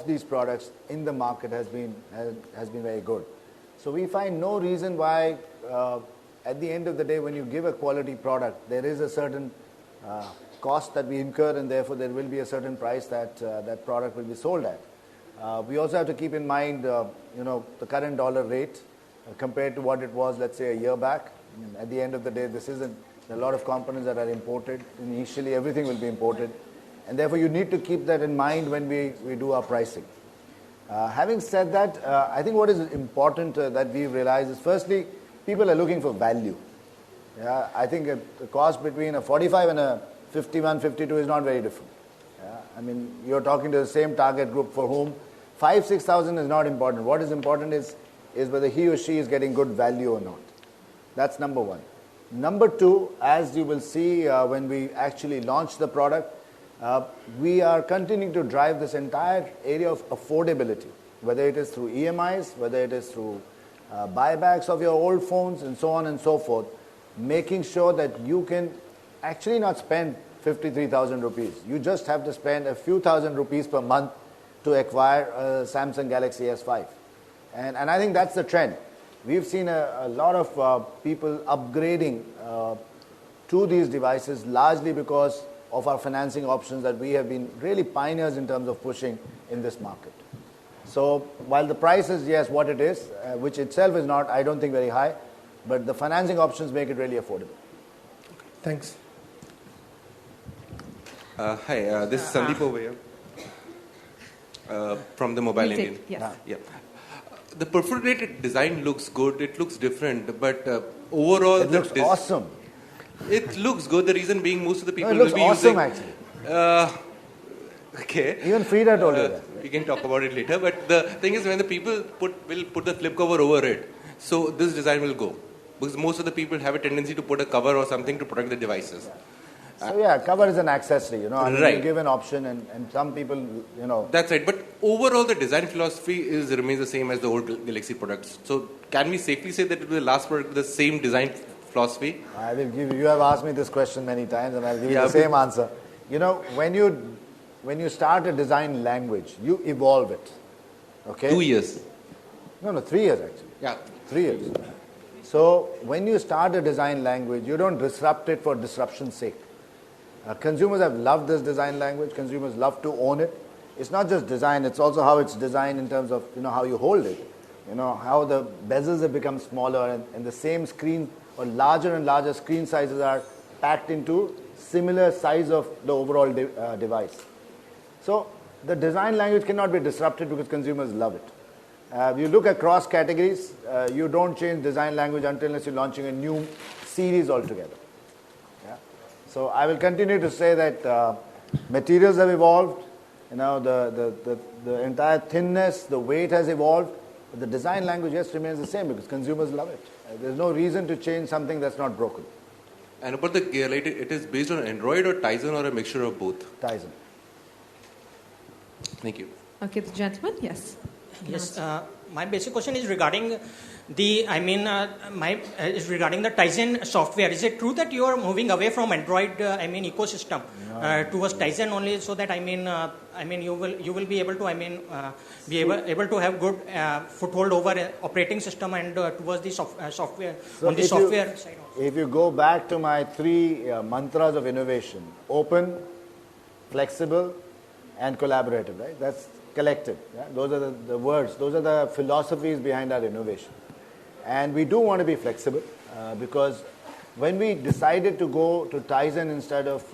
these products in the market has been very good. So we find no reason why. At the end of the day, when you give a quality product, there is a certain cost that we incur, and therefore there will be a certain price that that product will be sold at. We also have to keep in mind, the current dollar rate. compared to what it was, let's say, a year back. At the end of the day, there are a lot of components that are imported. Initially, everything will be imported. And therefore, you need to keep that in mind when we do our pricing. Having said that, I think what is important that we realize is, firstly, people are looking for value. Yeah, I think the cost between a 45 and a 51, 52 is not very different. Yeah, I mean, you're talking to the same target group for whom 5,000, 6,000 is not important. What is important is whether he or she is getting good value or not. That's number one. Number two, as you will see when we actually launch the product, we are continuing to drive this entire area of affordability, whether it is through EMIs, whether it is through buybacks of your old phones, and so on and so forth, making sure that you can actually not spend 53,000 rupees. You just have to spend a few thousand rupees per month to acquire a Samsung Galaxy S5. And I think that's the trend. We've seen a lot of people upgrading to these devices largely because of our financing options that we have been really pioneers in terms of pushing in this market. So while the price is, yes, what it is, which itself is not, I don't think, very high, but the financing options make it really affordable. Thanks. Hi, this is Sandeep over here from the Mobile Indian. Yes. Yeah. The perforated design looks good. It looks different, but overall, it looks awesome. It looks good. The reason being, most of the people it looks will be awesome, using. Actually. Okay. Even Frida told you that. We can talk about it later. But the thing is, when the people will put the flip cover over it, so this design will go. Because most of the people have a tendency to put a cover or something to protect the devices. So yeah, cover is an accessory, I mean, right. You give an option and some people, That's right. But overall, the design philosophy remains the same as the old Galaxy products. So can we safely say that it will be the last product with the same design philosophy? I will give you have asked me this question many times and I'll give you the same answer. When you start a design language, you evolve it. Okay? 2 years. No, 3 years actually. Yeah. 3 years. So when you start a design language, you don't disrupt it for disruption's sake. Consumers have loved this design language. Consumers love to own it. It's not just design, it's also how it's designed in terms of how you hold it. How the bezels have become smaller and the same screen or larger and larger screen sizes are packed into similar size of the overall device. So the design language cannot be disrupted because consumers love it. You look across categories, you don't change design language unless you're launching a new series altogether. Yeah? So I will continue to say that materials have evolved, the entire thinness, the weight has evolved, but the design language just remains the same because consumers love it. There's no reason to change something that's not broken. And about the gear light, it is based on Android or Tizen or a mixture of both? Tizen. Thank you. Okay, the gentleman, yes. Yes, my basic question is regarding the Tizen software. Is it true that you are moving away from Android, ecosystem towards Tizen only, so that you will be able to able to have good foothold over operating system and towards the software so on the software side also. If you go back to my 3 mantras of innovation: open, flexible, and collaborative. Right? That's collective. Yeah? Those are the words. Those are the philosophies behind our innovation. And we do want to be flexible because when we decided to go to Tizen instead of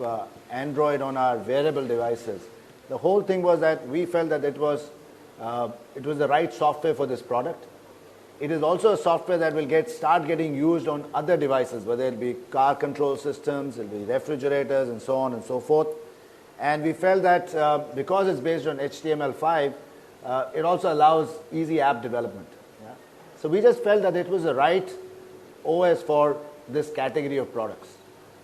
Android on our wearable devices, the whole thing was that we felt that it was the right software for this product. It is also a software that will start getting used on other devices, whether it be car control systems, it will be refrigerators, and so on and so forth. And we felt that because it's based on HTML5, it also allows easy app development. Yeah? So we just felt that it was the right OS for this category of products.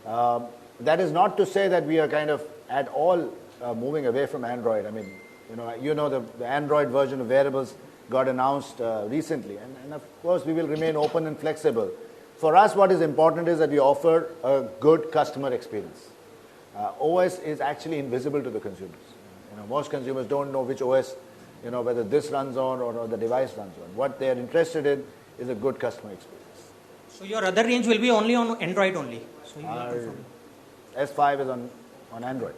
That is not to say that we are kind of at all moving away from Android. I mean, the Android version of wearables got announced recently. And of course, we will remain open and flexible. For us, what is important is that we offer a good customer experience. OS is actually invisible to the consumers. Most consumers don't know which OS, whether this runs on or the device runs on. What they are interested in is a good customer experience. So your other range will be only on Android only. So you S5 is on Android.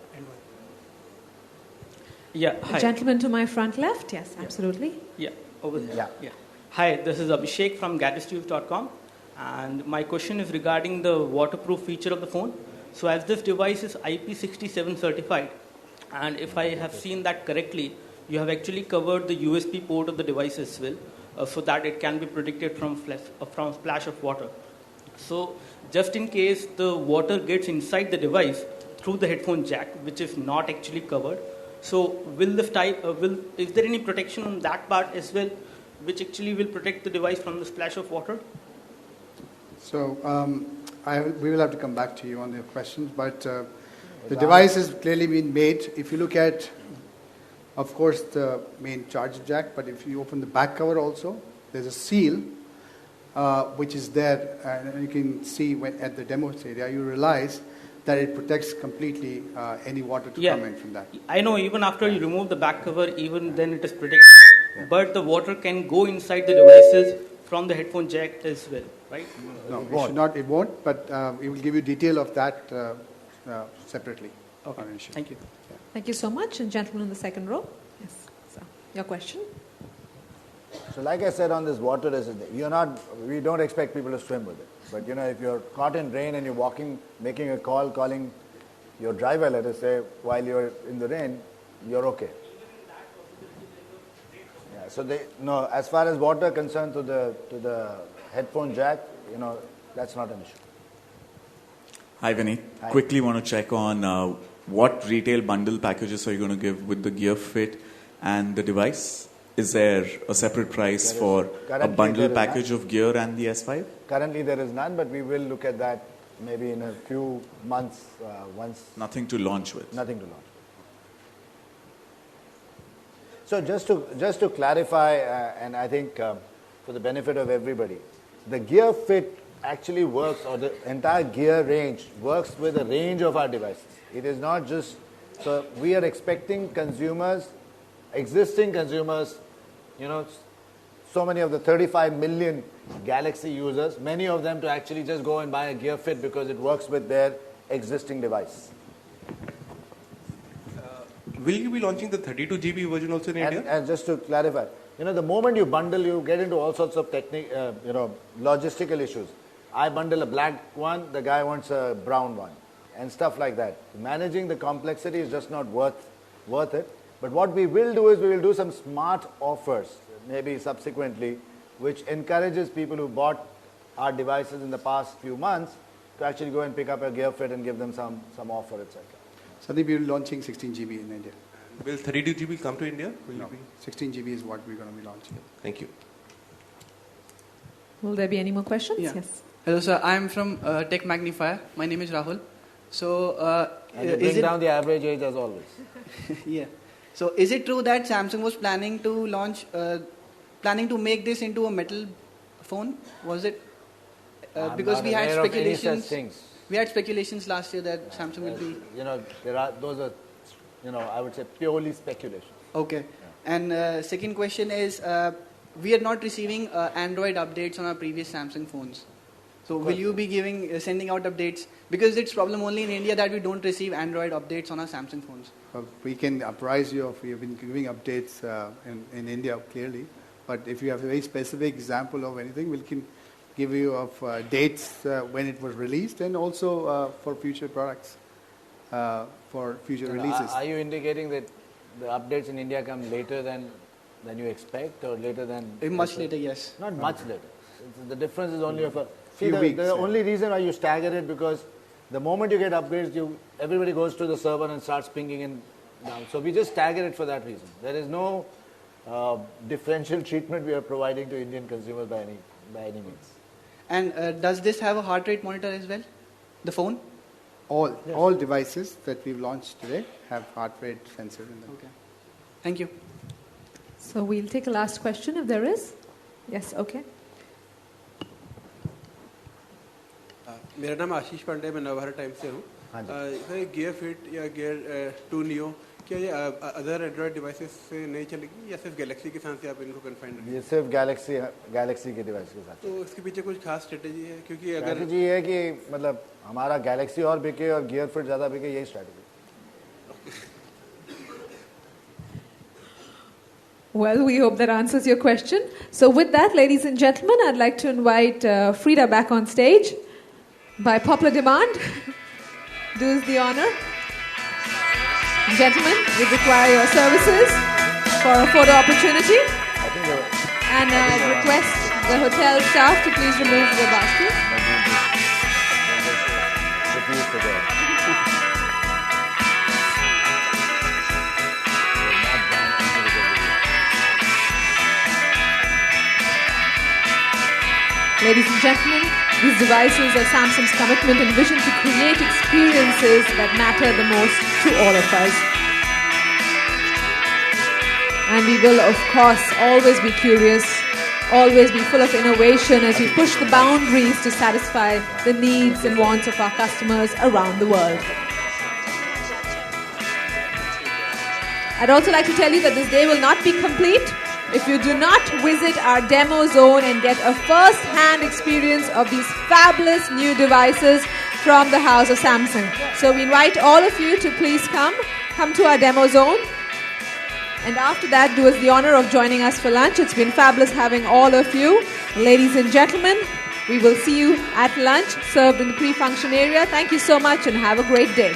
Yeah. Hi. Gentleman to my front left. Yes, absolutely. Yeah, over there. Yeah. Hi, this is Abhishek from gadgetstubes.com, and my question is regarding the waterproof feature of the phone. So as this device is IP67 certified, and if I have seen that correctly, you have actually covered the USB port of the device as well, so that it can be protected from splash of water. So just in case the water gets inside the device through the headphone jack, which is not actually covered, so is there any protection on that part as well, which actually will protect the device from the splash of water? So we will have to come back to you on your questions, but the device has clearly been made. If you look at, of course, the main charger jack, but if you open the back cover also, there's a seal which is there, and you can see at the demo area, you realize that it protects completely any water to come in from that. I know even after you remove the back cover, even then it is protected. But the water can go inside the devices from the headphone jack as well, right? No, it won't, but we will give you detail of that separately. Okay, thank you. Yeah. Thank you so much. And gentleman in the second row. Yes, so your question? So like I said on this water resistant, we don't expect people to swim with it. But if you're caught in rain and you're walking, making a call, calling your driver, let us say, while you're in the rain, you're okay. Yeah, so as far as water concerned to the headphone jack, that's not an issue. Hi Vinny. Hi. Quickly want to check on what retail bundle packages are you going to give with the Gear Fit and the device? Is there a separate price for a bundle package of gear and the S5? Currently there is none, but we will look at that maybe in a few months once. Nothing to launch with? Nothing to launch. So just to clarify, and I think for the benefit of everybody, the Gear Fit actually works, or the entire gear range works with a range of our devices. It is not just, so we are expecting consumers, existing consumers, so many of the 35 million Galaxy users, many of them to actually just go and buy a Gear Fit because it works with their existing device. Will you be launching the 32 GB version also in India? And just to clarify, the moment you bundle, you get into all sorts of logistical issues. I bundle a black one, the guy wants a brown one, and stuff like that. Managing the complexity is just not worth it. But what we will do is we will do some smart offers, maybe subsequently, which encourages people who bought our devices in the past few months to actually go and pick up a Gear Fit and give them some offer, etc. So I think we will be launching 16 GB in India. Will 32 GB come to India? No, 16 GB is what we're going to be launching. Thank you. Will there be any more questions? Yeah. Yes. Hello, sir. I'm from Tech Magnifier. My name is Rahul. So, and you bring down the average age as always. Yeah. So, is it true that Samsung was planning to make this into a metal phone? Was it? Because we had speculations. We had speculations last year that Samsung will be. I would say purely speculation. Okay. Yeah. And second question is, we are not receiving Android updates on our previous Samsung phones. So will you be sending out updates? Because it's problem only in India that we don't receive Android updates on our Samsung phones. We can apprise you of, we have been giving updates in India clearly. But if you have a very specific example of anything, we can give you of dates when it was released and also for future products, for future releases. Are you indicating that the updates in India come later than you expect, or later than... Much later, yes. Not much later. The difference is only of a... few weeks. The only reason why you stagger it, because the moment you get upgrades, everybody goes to the server and starts pinging in down. So we just stagger it for that reason. There is no differential treatment we are providing to Indian consumers by any means. And does this have a heart rate monitor as well? The phone? All devices that we've launched today have heart rate sensor in them. Okay. Thank you. So we'll take a last question if there is. Yes, okay. मेरा नाम आशीष पांडे, मैं Navbharat times से हूँ। Sir gear fit या gear 2 neo क्या ये other Android devices से नहीं चलेगी या सिर्फ गैलेक्सी के साथ से आप इनको कन्फाइंड रखेंगे? ये सिर्फ गैलेक्सी के डिवाइस के साथ। तो इसके पीछे कुछ खास स्ट्रेटेजी है? क्योंकि अगर स्ट्रेटेजी है कि मतलब हमारा गैलेक्सी और बिके और गियर फिट ज़्यादा बिके, यही strategy. Well, we hope that answers your question. So with that, ladies and gentlemen, I'd like to invite Frida back on stage. By popular demand, do us the honor. Gentlemen, we require your services for a photo opportunity. And I request the hotel staff to please remove the basket. Ladies and gentlemen, these devices are Samsung's commitment and vision to create experiences that matter the most to all of us. And we will, of course, always be curious, always be full of innovation as we push the boundaries to satisfy the needs and wants of our customers around the world. I'd also like to tell you that this day will not be complete if you do not visit our demo zone and get a first-hand experience of these fabulous new devices from the house of Samsung. So we invite all of you to please come to our demo zone. And after that, do us the honor of joining us for lunch. It's been fabulous having all of you. Ladies and gentlemen, we will see you at lunch, served in the pre-function area. Thank you so much and have a great day.